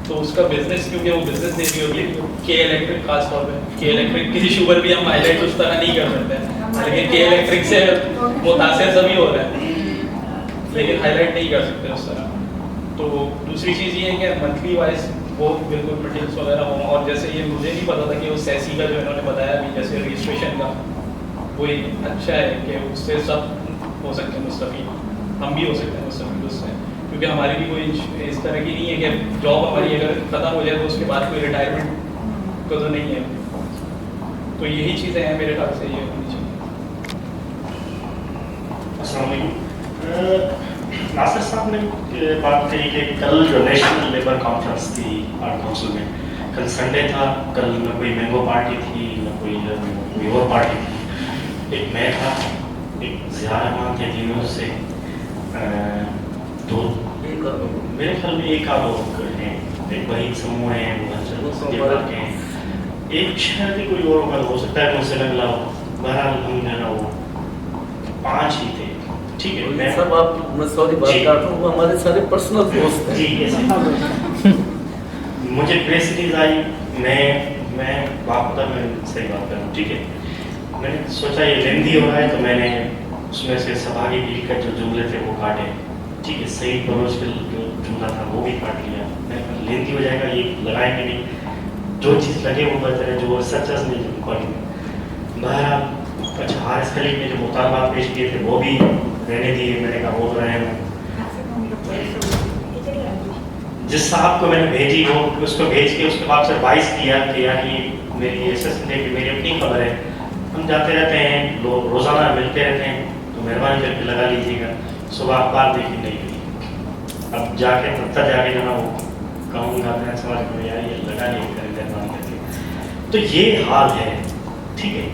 [SPEAKER 5] تو اس کا بزنس کیونکہ وہ بزنس دے رہی ہوتی ہے. کے الیکٹرک خاص طور پہ, کے الیکٹرک کسی شوگر بھی ہم ہائی لائٹ اس طرح نہیں کر سکتے, لیکن کے الیکٹرک سے متاثر سبھی ہو رہا ہے, لیکن ہائی لائٹ نہیں کر سکتے اس طرح. تو دوسری چیز یہ ہے کہ منتھلی وائز وہ بالکل میٹنگس وغیرہ ہوں, اور جیسے یہ مجھے نہیں پتا تھا کہ وہ سیسی کا جو انہوں نے بتایا ابھی جیسے رجسٹریشن کا, وہ ایک اچھا ہے کہ اس سے سب ہو سکتے ہیں مستفید, ہم بھی ہو سکتے ہیں مستفید اس سے, کیونکہ ہماری بھی کوئی اس طرح کی نہیں ہے کہ جاب ہماری اگر ختم ہو جائے تو اس کے بعد کوئی ریٹائرمنٹ کا تو نہیں ہے. تو یہی چیزیں ہیں میرے خیال سے یہ ہونی چاہیے.
[SPEAKER 6] السلام علیکم. ناصر صاحب نے بات کہی کہ کل جو نیشنل لیبر کانفرنس تھی آرٹ کونسل میں, کل سنڈے تھا, کل نہ کوئی مینگو پارٹی تھی نہ کوئی اور پارٹی تھی. ایک میں تھا, ایک ضیاء رحمان تھے, تینوں سے دو میرے خیال میں ایک آدھ لوگ ہیں, ایک وحید سموہ ہیں, ہیں, ایک شہر بھی کوئی اور ہو سکتا ہے, مجھ سے لگ رہا ہو. بہرحال ہم جو ہے نا وہ 5 ہی تھے. ٹھیک ہے, میں
[SPEAKER 1] سب آپ میں سوری بات کر رہا ہوں, وہ ہمارے سارے پرسنل دوست ہیں.
[SPEAKER 6] جی مجھے پریس آئی, میں باقاعدہ میں صحیح بات کر رہا ہوں. ٹھیک ہے, میں نے سوچا یہ لیندی ہو رہا ہے, تو میں نے اس میں سے سبھاگی گیری کا جو جملے تھے وہ کاٹے. ٹھیک ہے, صحیح بروز کا جو جملہ تھا وہ بھی کاٹ لیا. میں لیندی ہو جائے گا, یہ لگائیں گے نہیں, جو چیز لگے وہ بہتر ہے, جو سچس نہیں پڑھی. بہرحال اچھا, حارث خلیق نے جو مطالبات پیش کیے تھے وہ بھی رہنے دیے. میں نے کہا وہ رہے ہیں. جس صاحب کو میں نے بھیجی وہ اس کو بھیج کے اس کے بعد سے باعث کیا کہ یار یہ میری ایسے کہ میری اپنی خبر ہے, ہم جاتے رہتے ہیں, لوگ روزانہ ملتے رہتے ہیں, تو مہربانی کر کے لگا لیجیے گا. صبح اخبار دیکھی نہیں ہوئی, اب جا کے تب تک جا کے جو نا وہ کہوں گا میں سمجھ میں یار یہ لگا نہیں کریں مہربانی کر کے. تو یہ حال ہے. ٹھیک ہے,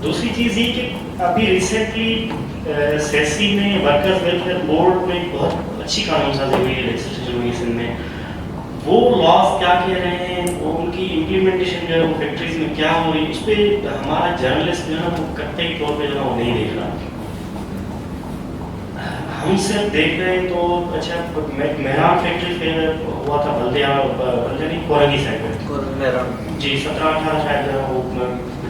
[SPEAKER 6] دوسری چیز یہ کہ ابھی ریسنٹلی سیسی میں ورکرز ویلفیئر بورڈ میں بہت اچھی قانون سازی ہوئی ہے, لیجسلیشن ہوئی سندھ میں. وہ لاز کیا کہہ رہے ہیں, وہ ان کی امپلیمنٹیشن جو ہے وہ فیکٹریز میں کیا ہو رہی ہے, اس پہ ہمارا جرنلسٹ جو ہے نا وہ قطعی طور پہ جو ہے وہ نہیں دیکھ رہا. ہم صرف دیکھ رہے ہیں تو اچھا مہران فیکٹری پہ ہوا تھا, بلدیہ نہیں کورنگی سائڈ پہ, جی 17-18 شاید وہ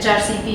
[SPEAKER 7] HRCP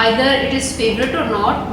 [SPEAKER 7] either it is favorite or not,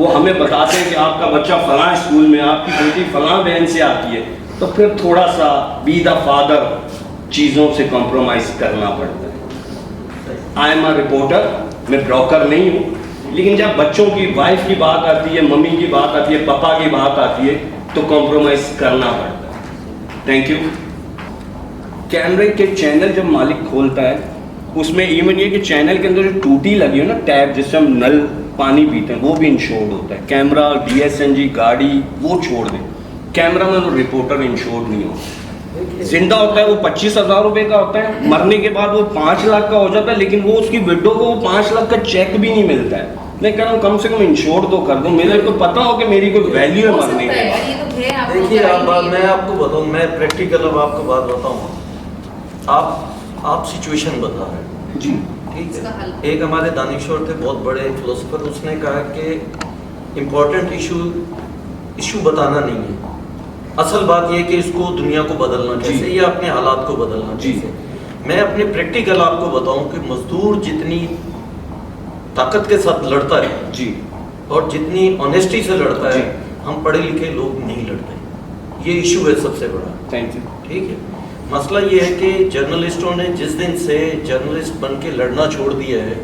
[SPEAKER 8] وہ ہمیں بتاتے ہیں کہ آپ کا بچہ فلاں اسکول میں, آپ کی بیٹی فلاں بہن سے آتی ہے, تو پھر تھوڑا سا بی دا فادر چیزوں سے کمپرومائز کرنا پڑتا ہے. آئی ایم اے رپورٹر, میں بروکر نہیں ہوں, لیکن جب بچوں کی وائف کی بات آتی ہے, ممی کی بات آتی ہے, پاپا کی بات آتی ہے, تو کمپرومائز کرنا پڑتا ہے. Thank you. کیمرے کے چینل جب مالک کھولتا ہے, اس میں ایون یہ کہ چینل کے اندر جو ٹوٹی لگی ہو نا, ٹیب جس سے ہم نل پانی پیتے ہیں, وہ بھی انشورڈ ہوتا ہے. Camera, D S N G, گاڑی, وہ چھوڑ دیں. کیمرہ میں وہ رپورٹر انشورڈ نہیں ہوتا. زندہ ہوتا ہے وہ 25,000 روپے کا ہوتا ہے, مرنے کے بعد وہ 5 لاکھ کا ہو جاتا ہے, لیکن وہ اس کی وڈو کو وہ 5 لاکھ کا چیک بھی نہیں ملتا ہے. میں کہہ رہا ہوں کم سے کم انشورڈ تو کر دوں, میرے کو پتہ ہو کہ میری کوئی ویلیو ہے مرنے کی.
[SPEAKER 1] دیکھیے میں آپ کو بتاؤں, میں پریکٹیکل اب آپ کو بات بتاؤں. آپ سچویشن بتا رہے ہیں
[SPEAKER 8] جی,
[SPEAKER 1] ٹھیک ہے. ایک ہمارے دانشور تھے, بہت بڑے فلسفر, اس نے کہا کہ امپورٹنٹ ایشو بتانا نہیں ہے, اصل بات یہ کہ اس کو دنیا کو بدلنا کیسے, یا اپنے حالات کو بدلنا کیسے. میں اپنے پریکٹیکل آپ کو بتاؤں کہ مزدور جتنی طاقت کے ساتھ لڑتا ہے
[SPEAKER 8] جی,
[SPEAKER 1] اور جتنی آنیسٹی سے لڑتا ہے, ہم پڑھے لکھے لوگ نہیں لڑتے. یہ ایشو ہے سب سے بڑا.
[SPEAKER 8] Thank you.
[SPEAKER 1] ٹھیک ہے. مسئلہ یہ ہے کہ جرنلسٹوں نے جس دن سے جرنلسٹ بن کے لڑنا چھوڑ دیا ہے,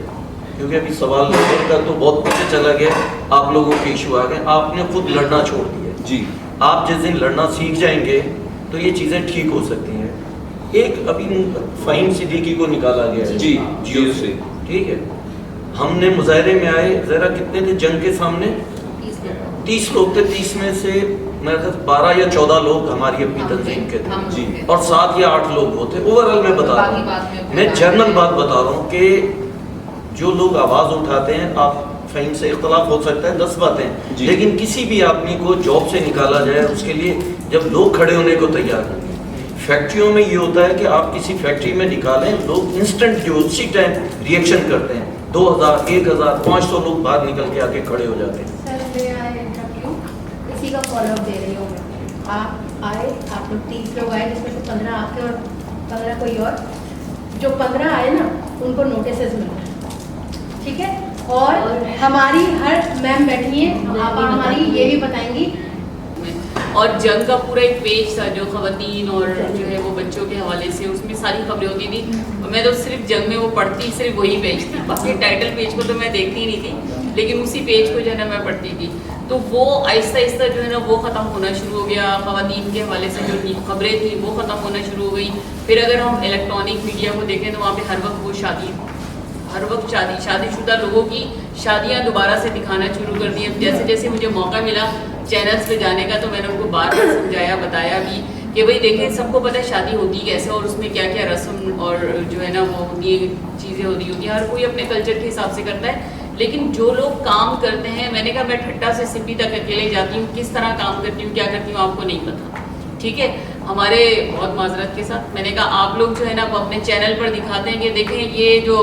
[SPEAKER 1] کیونکہ ابھی سوال کا تو بہت پیچھے چلا گیا, آپ لوگوں کے ایشو آ گئے, آپ نے خود لڑنا چھوڑ دیا ہے.
[SPEAKER 8] جی,
[SPEAKER 1] آپ جس دن لڑنا سیکھ جائیں گے تو یہ چیزیں ٹھیک ہو سکتی ہیں. ایک ابھی فہیم صدیقی کو نکالا گیا ہے
[SPEAKER 8] جی, جیو سے,
[SPEAKER 1] ٹھیک ہے. ہم نے مظاہرے میں آئے, ذرا کتنے تھے جنگ کے سامنے, 30 لوگ تھے. 30 میں سے میرے خیال 12 یا 14 لوگ ہماری اپنی تنظیم کے تھے,
[SPEAKER 8] جی,
[SPEAKER 1] اور 7 یا 8 لوگ وہ تھے. اوورآل میں بتا رہا ہوں, میں جنرل بات بتا رہا ہوں کہ جو لوگ آواز اٹھاتے ہیں, آپ فہیم سے اختلاف ہو سکتا ہے 10 باتیں, لیکن کسی بھی آدمی کو جاب سے نکالا جائے, اس کے لیے جب لوگ کھڑے ہونے کو تیار ہیں. فیکٹریوں میں یہ ہوتا ہے کہ آپ کسی فیکٹری میں نکالیں, لوگ انسٹنٹ جو اسی ٹائم ریئیکشن کرتے ہیں, 2000, 1000, 500 لوگ باہر نکل کے آگے کھڑے ہو جاتے ہیں.
[SPEAKER 9] اسی کا فالو اپ دے رہی ہوں میں. آپ آئے, آپ لوگ 30 لوگ آئے, جس میں سے 15 آپ کے اور 15 کوئی اور. جو 15 آئے نا, ان کو نوٹسز ملے, ٹھیک ہے. اور ہماری ہر میم بیٹھی ہیں, آپ ہماری یہ بھی بتائیں گی.
[SPEAKER 10] اور جنگ کا پورا ایک پیج تھا جو خواتین اور جو ہے وہ بچوں کے حوالے سے, اس میں ساری خبریں ہوتی تھی. میں تو صرف جنگ میں وہ پڑھتی, صرف وہی پیج تھی, باقی ٹائٹل پیج کو تو میں دیکھتی نہیں تھی, لیکن اسی پیج کو جو ہے نا میں پڑھتی تھی. تو وہ آہستہ آہستہ جو ہے نا وہ ختم ہونا شروع ہو گیا. خواتین کے حوالے سے جو خبریں تھیں وہ ختم ہونا شروع ہو گئی. پھر اگر ہم الیکٹرانک میڈیا کو دیکھیں تو وہاں پہ ہر وقت وہ ہر وقت شادی شدہ لوگوں کی شادیاں دوبارہ سے دکھانا شروع کر دی. جیسے جیسے مجھے موقع ملا چینلز پہ جانے کا, تو میں نے ان کو بار بار سمجھایا, بتایا بھی کہ بھائی دیکھیں, سب کو پتہ ہے شادی ہوتی کیسے, اور اس میں کیا کیا رسم اور جو ہے نا وہ ہوتی ہے, چیزیں ہوتی ہیں, ہر کوئی اپنے کلچر کے حساب سے کرتا ہے. لیکن جو لوگ کام کرتے ہیں, میں نے کہا میں ٹھٹا سے سپی تک اکیلے جاتی ہوں, کس طرح کام کرتی ہوں, کیا کرتی ہوں, آپ کو نہیں پتہ, ٹھیک ہے. ہمارے بہت معذرت کے ساتھ میں نے کہا آپ لوگ جو ہے نا وہ اپنے چینل پر دکھاتے ہیں کہ دیکھیں یہ جو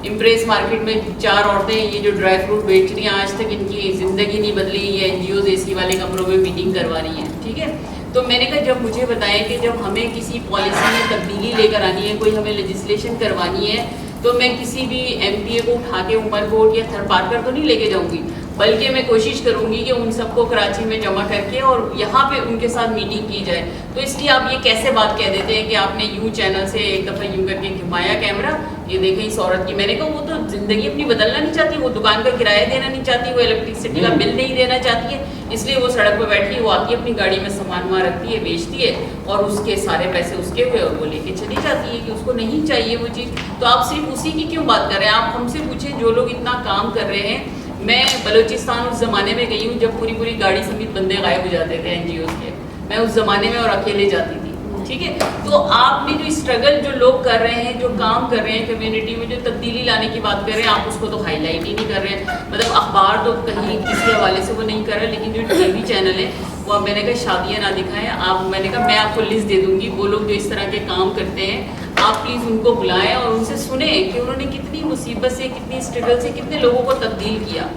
[SPEAKER 10] امپریس مارکیٹ میں 4 عورتیں یہ جو ڈرائی فروٹ بیچ رہی ہیں, آج تک ان کی زندگی نہیں بدلی, یہ NGOs اے سی والے کمروں میں میٹنگ کروا رہی ہیں, ٹھیک ہے. تو میں نے کہا جب مجھے بتائیں کہ جب ہمیں کسی پالیسی میں تبدیلی لے کر آنی ہے, کوئی ہمیں لیجسلیشن کروانی ہے, تو میں کسی بھی MPA کو اٹھا کے عمر کوٹ یا تھر پارکر تو نہیں لے کے جاؤں گی, بلکہ میں کوشش کروں گی کہ ان سب کو کراچی میں جمع کر کے اور یہاں پہ ان کے ساتھ میٹنگ کی جائے. تو اس لیے آپ یہ کیسے بات کہہ دیتے ہیں کہ آپ نے یوں چینل سے ایک دفعہ یوں کر کے گھمایا کیمرہ, یہ دیکھیں اس عورت کی. میں نے کہا وہ تو زندگی اپنی بدلنا نہیں چاہتی, وہ دکان کا کرایہ دینا نہیں چاہتی, وہ الیکٹرسٹی کا بل نہیں دینا چاہتی ہے, اس لیے وہ سڑک پہ بیٹھی ہے, وہ آتی ہے اپنی گاڑی میں سامان وہاں رکھتی ہے, بیچتی ہے, اور اس کے سارے پیسے اس کے ہوئے, اور وہ لے کے چلی جاتی ہے کہ اس کو نہیں چاہیے وہ چیز. تو آپ صرف اسی کی کیوں بات کر رہے ہیں؟ آپ ہم سے پوچھیں جو لوگ اتنا کام کر رہے ہیں. میں بلوچستان اس زمانے میں گئی ہوں جب پوری گاڑی سمیت بندے غائب ہو جاتے تھے NGOs کے, میں اس زمانے میں اور اکیلے جاتی تھی, ٹھیک ہے. تو آپ نے جو اسٹرگل جو لوگ کر رہے ہیں, جو کام کر رہے ہیں کمیونٹی میں, جو تبدیلی لانے کی بات کر رہے ہیں, آپ اس کو تو ہائی لائٹ ہی نہیں کر رہے ہیں. مطلب اخبار تو کہیں کسی حوالے سے وہ نہیں کر رہے, لیکن جو TV چینل ہے وہ میں نے کہا شادیاں نہ دکھائیں آپ. میں نے کہا میں آپ کو لسٹ دے دوں گی, وہ لوگ جو اس طرح کے کام کرتے ہیں آپ پلیز ان کو بلائیں اور ان سے سنیں کہ انہوں نے کتنی مصیبت سے, کتنی اسٹرگل سے کتنے لوگوں کو تبدیل کیا.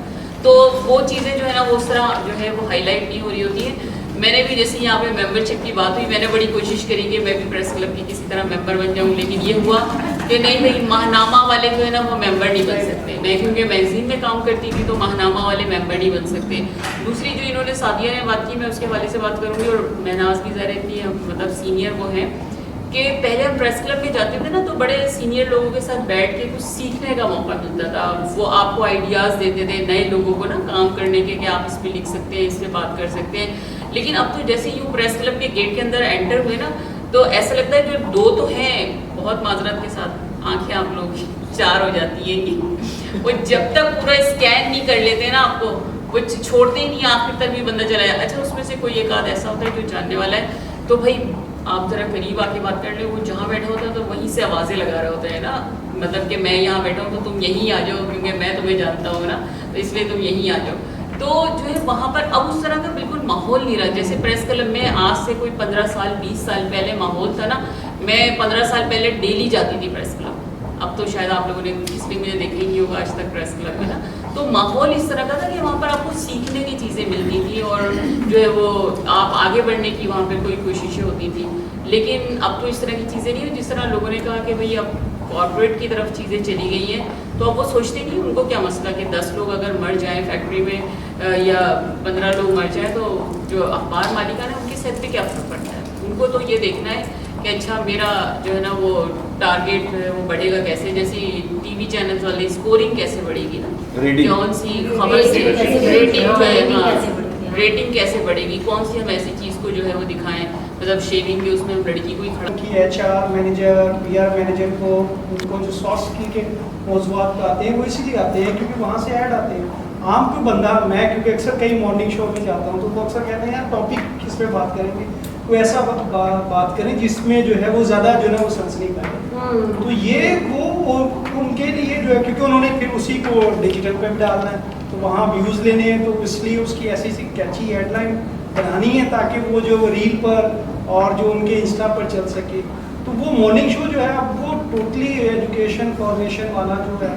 [SPEAKER 10] تو وہ چیزیں جو ہے نا وہ اس طرح جو ہے وہ ہائی لائٹ نہیں ہو رہی ہوتی ہیں. میں نے بھی جیسے یہاں پہ ممبر شپ کی بات ہوئی, میں نے بڑی کوشش کری کہ میں بھی پریس کلب کی کسی طرح ممبر بن جاؤں, لیکن یہ ہوا کہ نہیں بھائی ماہنامہ والے جو ہے نا وہ ممبر نہیں بن سکتے. میں کیونکہ میگزین میں کام کرتی تھی تو ماہنامہ والے ممبر نہیں بن سکتے. دوسری جو انہوں نے سعدیہ نے بات کی میں اس کے حوالے سے بات کروں گی, اور مہناز بھی ظاہر اتنی مطلب سینئر وہ ہیں کہ پہلے ہم پریس کلب میں جاتے تھے نا تو بڑے سینئر لوگوں کے ساتھ بیٹھ کے کچھ سیکھنے کا موقع ملتا تھا. وہ آپ کو آئیڈیاز دیتے تھے نئے لوگوں کو نا کام کرنے کے, کہ آپ اس پہ لکھ سکتے ہیں, اس پہ بات کر سکتے ہیں. لیکن اب تو جیسے یوں پریس کلب کے گیٹ کے اندر انٹر ہوئے نا تو ایسا لگتا ہے کہ دو تو ہیں, بہت معذرت کے ساتھ آنکھیں آپ لوگ کی 4 ہو جاتی ہیں کہ وہ جب تک پورا اسکین نہیں کر لیتے نا آپ کو وہ چھوڑتے ہی نہیں, آخر تک بھی بندہ چلا جائے. اچھا اس میں سے کوئی ایک آدھ ایسا ہوتا ہے جو جاننے والا ہے تو بھائی آپ ذرا قریب آ کے بات کر لیں. وہ جہاں بیٹھا ہوتا ہے تو وہیں سے آوازیں لگا رہا ہوتا ہے نا, مطلب کہ میں یہاں بیٹھا ہوں تو تم یہیں آ جاؤ کیونکہ میں تمہیں جانتا ہوں نا, تو اس لیے تم یہیں آ جاؤ. تو جو ہے وہاں پر اب اس طرح کا بالکل ماحول نہیں رہا جیسے پریس کلب میں آج سے کوئی 15 سال 20 سال پہلے ماحول تھا نا. میں 15 سال پہلے ڈیلی جاتی تھی پریس کلب, اب تو شاید آپ لوگوں نے اس لیے مجھے دیکھا ہی نہیں ہوگا آج تک پریس کلب میں نا. تو ماحول اس طرح کا تھا کہ وہاں پر آپ کو سیکھنے کی چیزیں ملتی تھی اور جو ہے وہ آپ آگے بڑھنے کی وہاں پہ کوئی کوششیں ہوتی تھی. لیکن اب تو اس طرح کی چیزیں نہیں ہیں. جس طرح لوگوں نے کہا کہ بھئی اب کارپوریٹ کی طرف چیزیں چلی گئی ہیں تو اب وہ سوچتے نہیں ان کو کیا مسئلہ کہ 10 لوگ اگر مر جائیں فیکٹری میں یا 15 لوگ مر جائیں تو جو اخبار مالکان ہیں ان کی صحت پہ کیا فرق پڑتا ہے. ان کو تو یہ دیکھنا ہے کہ اچھا میرا جو ہے نا وہ ٹارگیٹ جو ہے وہ بڑھے گا کیسے, جیسے ٹی وی چینلز والے اسکورنگ کیسے بڑھے گی نا, کون سی خبر سے ریٹنگ جو ہے ہاں ریٹنگ کیسے بڑھے گی, کون سی ہم ایسی چیز کو جو ہے وہ دکھائیں. مطلب شیونگ بھی اس میں ہم لڑکی کو ہی کھڑا
[SPEAKER 4] کی HR مینیجر PR مینیجر کو ان کو جو سافٹ اسکل کے موضوعات آتے ہیں وہ اسی لیے آتے ہیں کیونکہ وہاں سے ایڈ آتے ہیں. عام کوئی بندہ, میں کیونکہ اکثر کئی مارننگ شو میں جاتا ہوں تو وہ اکثر کہتے ہیں یار ٹاپک کس پہ بات کریں گے, کوئی ایسا بات کریں جس میں جو ہے وہ زیادہ جو ہے نا وہ سنسنی پائے. تو یہ وہ ان کے لیے جو ہے کیونکہ انہوں نے پھر اسی کو ڈیجیٹل پہ بھی ڈالنا ہے تو وہاں ویوز لینے ہیں, تو اس لیے اس کی ایسی سی کیچی ہیڈ لائن بنانی ہے تاکہ وہ جو ریل پر اور جو ان کے انسٹا پر چل سکے. تو وہ مارننگ شو جو ہے اب وہ ٹوٹلی ایجوکیشن فارمیشن والا جو ہے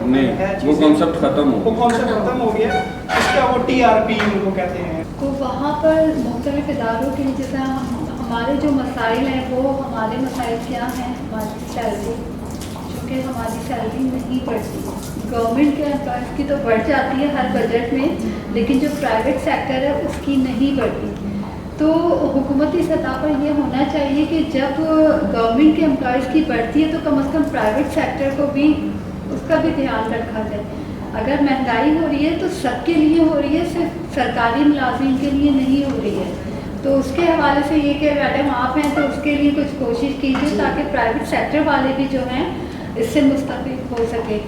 [SPEAKER 11] وہ کانسیپٹ ختم
[SPEAKER 4] ہو گیا. اس کا وہ TRP ان کو کہتے ہیں.
[SPEAKER 9] تو وہاں پر مختلف اداروں کے جیسے ہمارے جو مسائل ہیں وہ ہمارے مسائل کیا ہیں, ہماری سیلری, چونکہ ہماری سیلری نہیں بڑھتی. گورنمنٹ کے امپلائز کی تو بڑھ جاتی ہے ہر بجٹ میں, لیکن جو پرائیویٹ سیکٹر ہے اس کی نہیں بڑھتی. تو حکومتی سطح پر یہ ہونا چاہیے کہ جب گورنمنٹ کے امپلائز کی بڑھتی ہے تو کم از کم پرائیویٹ سیکٹر کو بھی اس کا بھی دھیان رکھا جائے. اگر مہنگائی ہو رہی ہے تو سب کے لیے ہو رہی ہے, صرف سرکاری ملازمین کے لیے نہیں ہو رہی ہے. تو اس کے حوالے سے یہ کہ میڈم آپ ہیں تو اس کے لیے کچھ کوشش کیجیے تاکہ پرائیویٹ سیکٹر والے بھی جو ہیں اس سے مستفید ہو سکے.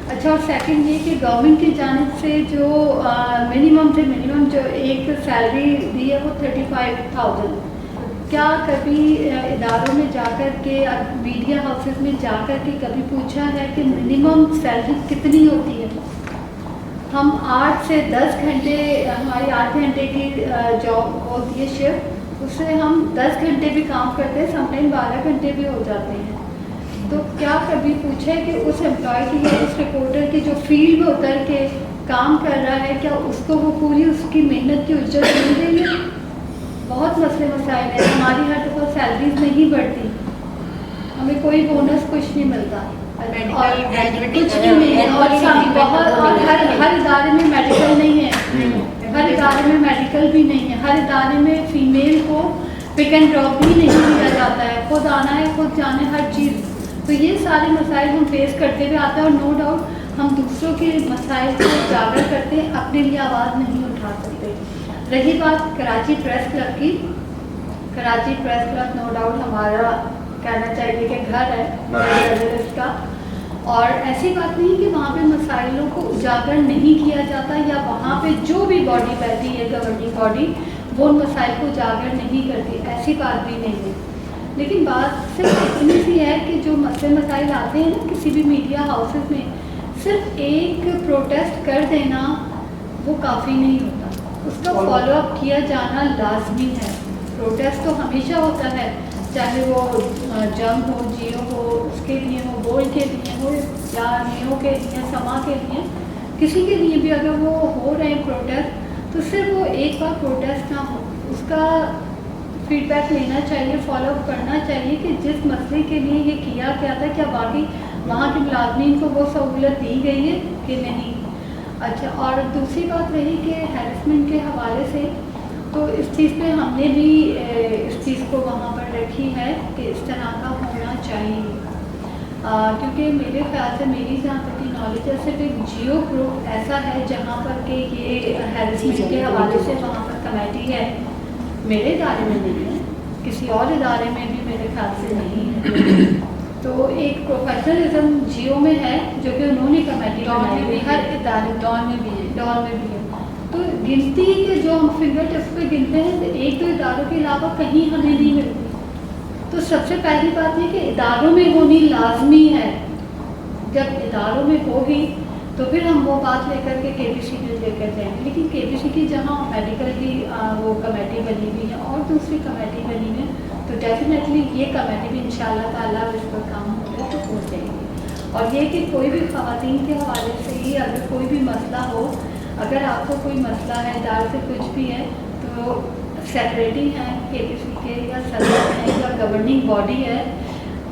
[SPEAKER 9] اچھا, اور سیکنڈ یہ کہ گورنمنٹ کی جانب سے جو منیمم سے منیمم جو ایک سیلری دی ہے وہ 35,000. کیا کبھی اداروں میں جا کر کے میڈیا ہاؤسز میں جا کر کے کبھی پوچھا ہے کہ منیمم سیلری کتنی ہوتی ہے؟ ہم 8 سے 10 گھنٹے, ہماری 8 گھنٹے کی جاب ہوتی ہے شفٹ, اس سے ہم 10 گھنٹے بھی کام کرتے ہیں, سم ٹائم 12 گھنٹے بھی ہو جاتے ہیں. تو کیا کبھی پوچھے کہ اس امپلائی کی یا اس رپورٹر کی جو فیلڈ میں اتر کے کام کر رہا ہے کیا اس کو وہ پوری اس کی محنت کی اجرت مل رہی ہے؟ بہت مسئلے مسائل ہیں. ہماری ہر دفعہ سیلریز نہیں بڑھتی, ہمیں کوئی بونس کچھ نہیں ملتا, کچھ بھی نہیں. اور ہر ادارے میں میڈیکل نہیں ہے, ہر ادارے میں میڈیکل بھی نہیں ہے, ہر ادارے میں فیمیل کو پک اینڈ ڈراپ بھی نہیں دیا جاتا ہے, خود آنا ہے خود جانا ہے ہر چیز. تو یہ سارے مسائل ہم فیس کرتے ہوئے آتے ہیں, اور نو ڈاؤٹ ہم دوسروں کے مسائل کو اجاگر کرتے ہیں, اپنے لیے آواز نہیں اٹھا سکتے. رہی بات کراچی پریس کلب کی, Karachi press club no doubt ہمارا کہنا چاہیے کہ گھر ہے جرنلسٹ کا, اور ایسی بات نہیں کہ وہاں پہ مسائلوں کو اجاگر نہیں کیا جاتا یا وہاں پہ جو بھی باڈی بیٹھی ہے گورننگ باڈی وہ ان مسائل کو اجاگر نہیں کرتی, ایسی بات بھی نہیں ہے. لیکن بات صرف اتنی سی ہے کہ جو مسئلے مسائل آتے ہیں نا کسی بھی میڈیا ہاؤسز میں, صرف ایک پروٹیسٹ کر دینا وہ کافی نہیں ہوتا, اس کا فالو اپ کیا جانا لازمی ہے. پروٹیسٹ تو ہمیشہ ہوتا ہے, چاہے وہ جنگ ہو, جیو ہو, اس کے لیے ہو, بول کے لیے ہو, یا نیو کے لیے, سما کے لیے, کسی کے لیے بھی اگر وہ ہو رہے ہیں پروٹیسٹ تو صرف وہ ایک بار پروٹیسٹ نہ ہو, اس کا فیڈ بیک لینا چاہیے, فالو اپ کرنا چاہیے کہ جس مسئلے کے لیے یہ کیا گیا تھا کیا واقعی وہاں کے ملازمین کو وہ سہولت دی گئی ہے کہ نہیں. اچھا, اور دوسری بات رہی کہ ہیرسمنٹ کے حوالے سے, تو اس چیز پہ ہم نے بھی اس چیز کو وہاں پر رکھی ہے کہ اس طرح کا ہونا چاہیے, کیونکہ میرے خیال سے میری جہاں تک کی نالج ہے صرف ایک جیو گروپ ایسا ہے جہاں پر کہ یہ ہیرسمنٹ کے حوالے سے وہاں پر کمیٹی ہے. میرے ادارے میں نہیں ہے, کسی اور ادارے میں بھی میرے خیال سے نہیں ہے. تو ایک پروفیشنلزم جیو میں ہے جو کہ انہوں نے کمیٹی بنائی ہوئی, ہر ادارے ڈان میں بھی ہے. تو گنتی کے جو ہم فنگر ٹپس پہ گنتے ہیں تو ایک دو اداروں کے علاوہ کہیں ہمیں نہیں ملتی. تو سب سے پہلی بات یہ کہ اداروں میں ہونی لازمی ہے. جب اداروں میں ہوگی تو پھر ہم وہ بات لے کر کے کے بی سی کی لے کر جائیں گے. لیکن کے بی سی کی جہاں میڈیکل کی وہ کمیٹی بنی ہوئی ہے اور دوسری کمیٹی بنی ہوئی ہے, تو ڈیفینیٹلی یہ کمیٹی بھی انشاءاللہ تعالیٰ اس پر کام ہو رہا ہے تو ہو جائے گی. اور یہ کہ کوئی بھی خواتین کے حوالے سے ہی اگر کوئی بھی مسئلہ ہو, اگر آپ کو کوئی مسئلہ ہے ادارے سے کچھ بھی ہے, تو سیکریٹری ہیں کے بی سی کے یا صدر ہیں یا گورننگ باڈی ہے,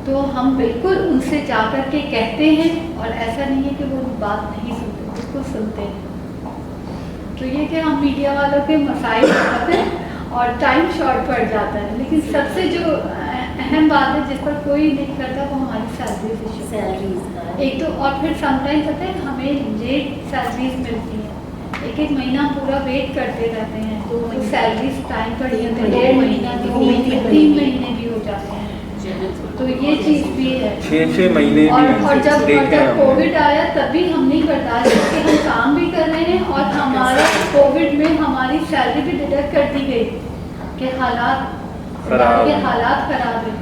[SPEAKER 9] تو ہم بالکل ان سے جا کر کے کہتے ہیں, اور ایسا نہیں ہے کہ وہ بات نہیں سنتے, بالکل سنتے ہیں. تو یہ کہ ہم میڈیا والوں کے مسائل ہوتے ہیں اور ٹائم شارٹ پڑ جاتا ہے, لیکن سب سے جو اہم بات ہے جس پر کوئی نہیں کرتا وہ ہماری سیلریز ایک تو. اور پھر سم ٹائم پتہ ہے ہمیں لیٹ سیلریز ملتی ہیں, ایک مہینہ پورا ویٹ کرتے رہتے ہیں, تو سیلریز ٹائم پر نہیں ہوتی, 1.5 مہینہ 2 مہینے 3 مہینے بھی ہو جاتے ہیں. تو یہ چیز بھی ہے.
[SPEAKER 11] 6 مہینے
[SPEAKER 9] اور جب کووڈ آیا تب بھی ہم نہیں برداشت کہ ہم کام بھی کر رہے ہیں اور ہمارا کووڈ میں ہماری سیلری بھی ڈیڈکٹ کر دی گئی کہ حالات خراب ہیں.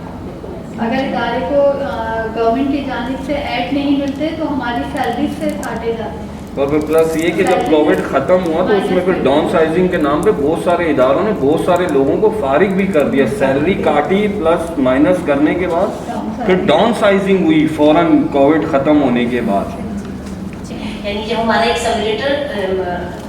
[SPEAKER 9] اگر ادارے کو گورنمنٹ کی جانب سے ایڈ نہیں ملتے تو ہماری سیلری سے کاٹے جاتے ہیں.
[SPEAKER 11] اور پھر پلس یہ کہ جب کووڈ ختم ہوا تو اس میں پھر ڈاؤن سائزنگ کے نام پہ بہت سارے اداروں نے بہت سارے لوگوں کو فارغ بھی کر دیا, سیلری کاٹی پلس مائنس کرنے کے بعد پھر ڈاؤن سائزنگ ہوئی فوراً کووڈ ختم ہونے کے بعد.
[SPEAKER 12] یعنی جب ہمارا ایک سبریٹر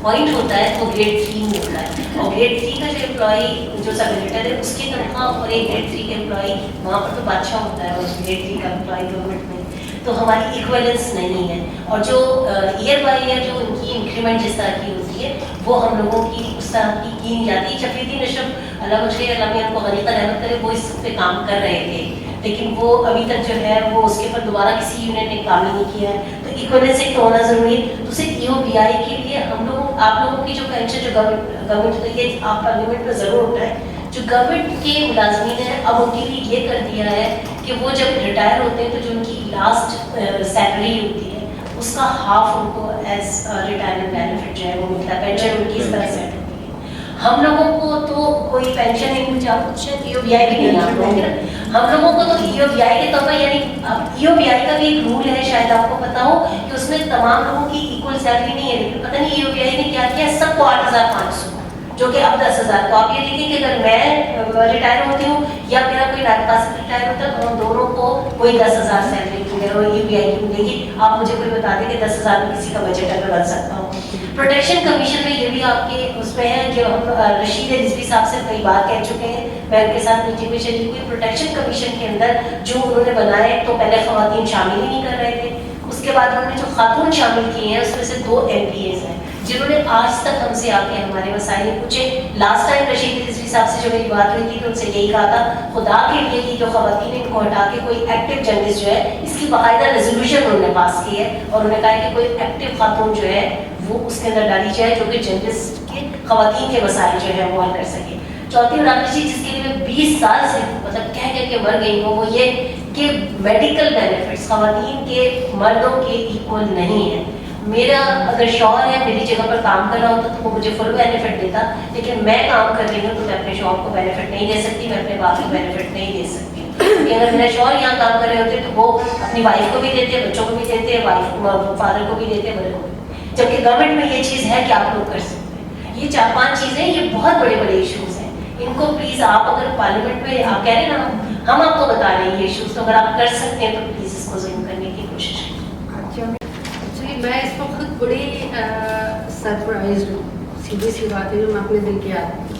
[SPEAKER 12] پوائنٹ ہوتا ہے تو گریڈ 3 ہوتا ہے, اور گریڈ 3 کا جو امپلائی جو سبریٹر ہے اس کی تنخواہ اور ایک گریڈ 3 کے امپلائی وہاں پر تو بادشاہ ہوتا ہے, اور گریڈ 3 کا امپلائی گورنمنٹ میں, تو ہماری ایکویلنس نہیں ہے. اور جو ایئر بائی ایئر جو ان کی انکریمنٹ جس طرح کی ہوتی ہے وہ ہم لوگوں کی اس طرح کی نہیں جاتی. شفیع نشب اللہ بخشے اللہ میاں کو غنیقہ رحمت کرے, وہ اس پہ کام کر رہے تھے, لیکن وہ ابھی تک جو ہے وہ اس کے اوپر دوبارہ کسی یونٹ نے کام نہیں کیا ہے. تو ایکویلنس ایک تو ہونا ضروری ہے. دوسرے ای او بی آئی کے لیے ہم لوگ آپ لوگوں کی جو پینشن جو گورنمنٹ یہ آپ پارلیمنٹ میں ضرور ہوتا ہے, جو گورنمنٹ کے ملازمین ہیں اب ان کے لیے یہ کر دیا ہے کہ وہ جب ریٹائر ہوتے ہیں تو جو ان کی لاسٹ سیلری ہوتی ہے اس کا ہاف ان کو ایز ریٹائرمنٹ بینیفٹ جو ہے وہ ملتا ہے, پینشن ان کی اس طرح سیٹ ہوتی ہے. ہم لوگوں کو تو کوئی پینشن نہیں ملتا, کچھ ای او بی آئی بھی نہیں آپ لوگوں ہم لوگوں کو تو ای او بی آئی کے طور پر, یعنی ای او بی آئی کا بھی ایک رول ہے شاید آپ کو پتا ہو کہ اس میں تمام لوگوں کی ایکول سیلری نہیں ہے, لیکن پتہ نہیں ای او بی آئی نے کیا کیا ہے سب کو 8,500 جو کہ اب 10,000. تو آپ یہ دیکھیں کہ اگر میں ریٹائر ہوتی ہوں یا میرا کوئی نائب قاصد ریٹائر ہوتا ہے تو ہم دونوں کو وہی 10,000 سیلری ملے گی اور ای بی آئی کی ملے گی. آپ مجھے کوئی بتا دیں کہ 10,000 میں کسی کا بجٹ اگر بن سکتا ہوں. پروٹیکشن کمیشن میں یہ بھی آپ کے اس میں ہے جو ہم رشید رضوی صاحب سے کئی بار کہہ چکے ہیں, میں ان کے ساتھ میٹنگ میں شریک ہوئی. پروٹیکشن کمیشن کے اندر جو انہوں نے بنائے تو پہلے خواتین شامل ہی نہیں کر رہے تھے, اس کے بعد انہوں نے جو خاتون شامل کی ہیں اس میں سے 2 MPAs ہیں جنہوں نے آج تک ہم سے آ کے ہمارے مسائل پوچھے. لاسٹ ٹائم رشید رضوی صاحب سے جو میری بات ہوئی تھی تو ان سے یہی کہا تھا خدا کے لیے یہ جو خواتین ان کو ہٹا کے کوئی ایکٹیو جرنلسٹ جو ہے اس کی باقاعدہ ریزولوشن انہوں نے پاس کی ہے, اور انہوں نے کہا کہ کوئی ایکٹیو خاتون جو ہے وہ اس کے اندر ڈالی جائے جو کہ جرنلسٹ کے خواتین کے مسائل جو ہے وہ حل کر سکے. چوتھی اور آخری چیز جس کے لیے میں 20 سال سے مطلب کہہ کے مر گئی ہوں وہ یہ کہ میڈیکل بینیفٹس خواتین کے مردوں کے ایکول نہیں ہے. میرا اگر شوہر ہے میری جگہ پر کام کر رہا ہوتا تو وہ مجھے فل بینیفٹ دیتا, لیکن میں کام کر رہی ہوں تو میں اپنے شوہر کو بینیفٹ نہیں دے سکتی, میں اپنے باپ کو بینیفٹ نہیں دے سکتی. کہ اگر میرے شوہر یہاں کام کر رہے ہوتے تو وہ اپنی وائف کو بھی دیتے, بچوں کو بھی دیتے, وائف فادر کو بھی دیتے, بڑے کو بھی. جبکہ گورنمنٹ میں یہ چیز ہے کہ آپ لوگ کر سکتے ہیں. یہ 4-5 چیزیں یہ بہت بڑے بڑے ایشوز ہیں, ان کو پلیز آپ اگر پارلیمنٹ میں آپ کہہ رہے ہیں نا ہم آپ کو بتا رہے ہیں یہ ایشوز, تو اگر آپ کر سکتے ہیں تو پلیز اس کو ضرور کرنے کی کوشش کریں.
[SPEAKER 13] میں اس وقت بڑی سرپرائز ہوں, سیدھی سی بات ہے جو میں اپنے دل کی آتی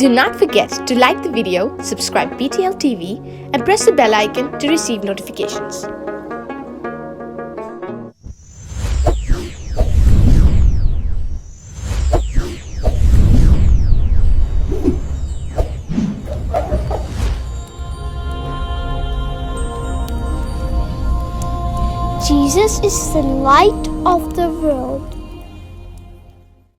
[SPEAKER 14] Do not forget to like the video, subscribe BTL TV and press the bell icon to receive notifications.
[SPEAKER 15] Jesus is the light of the world.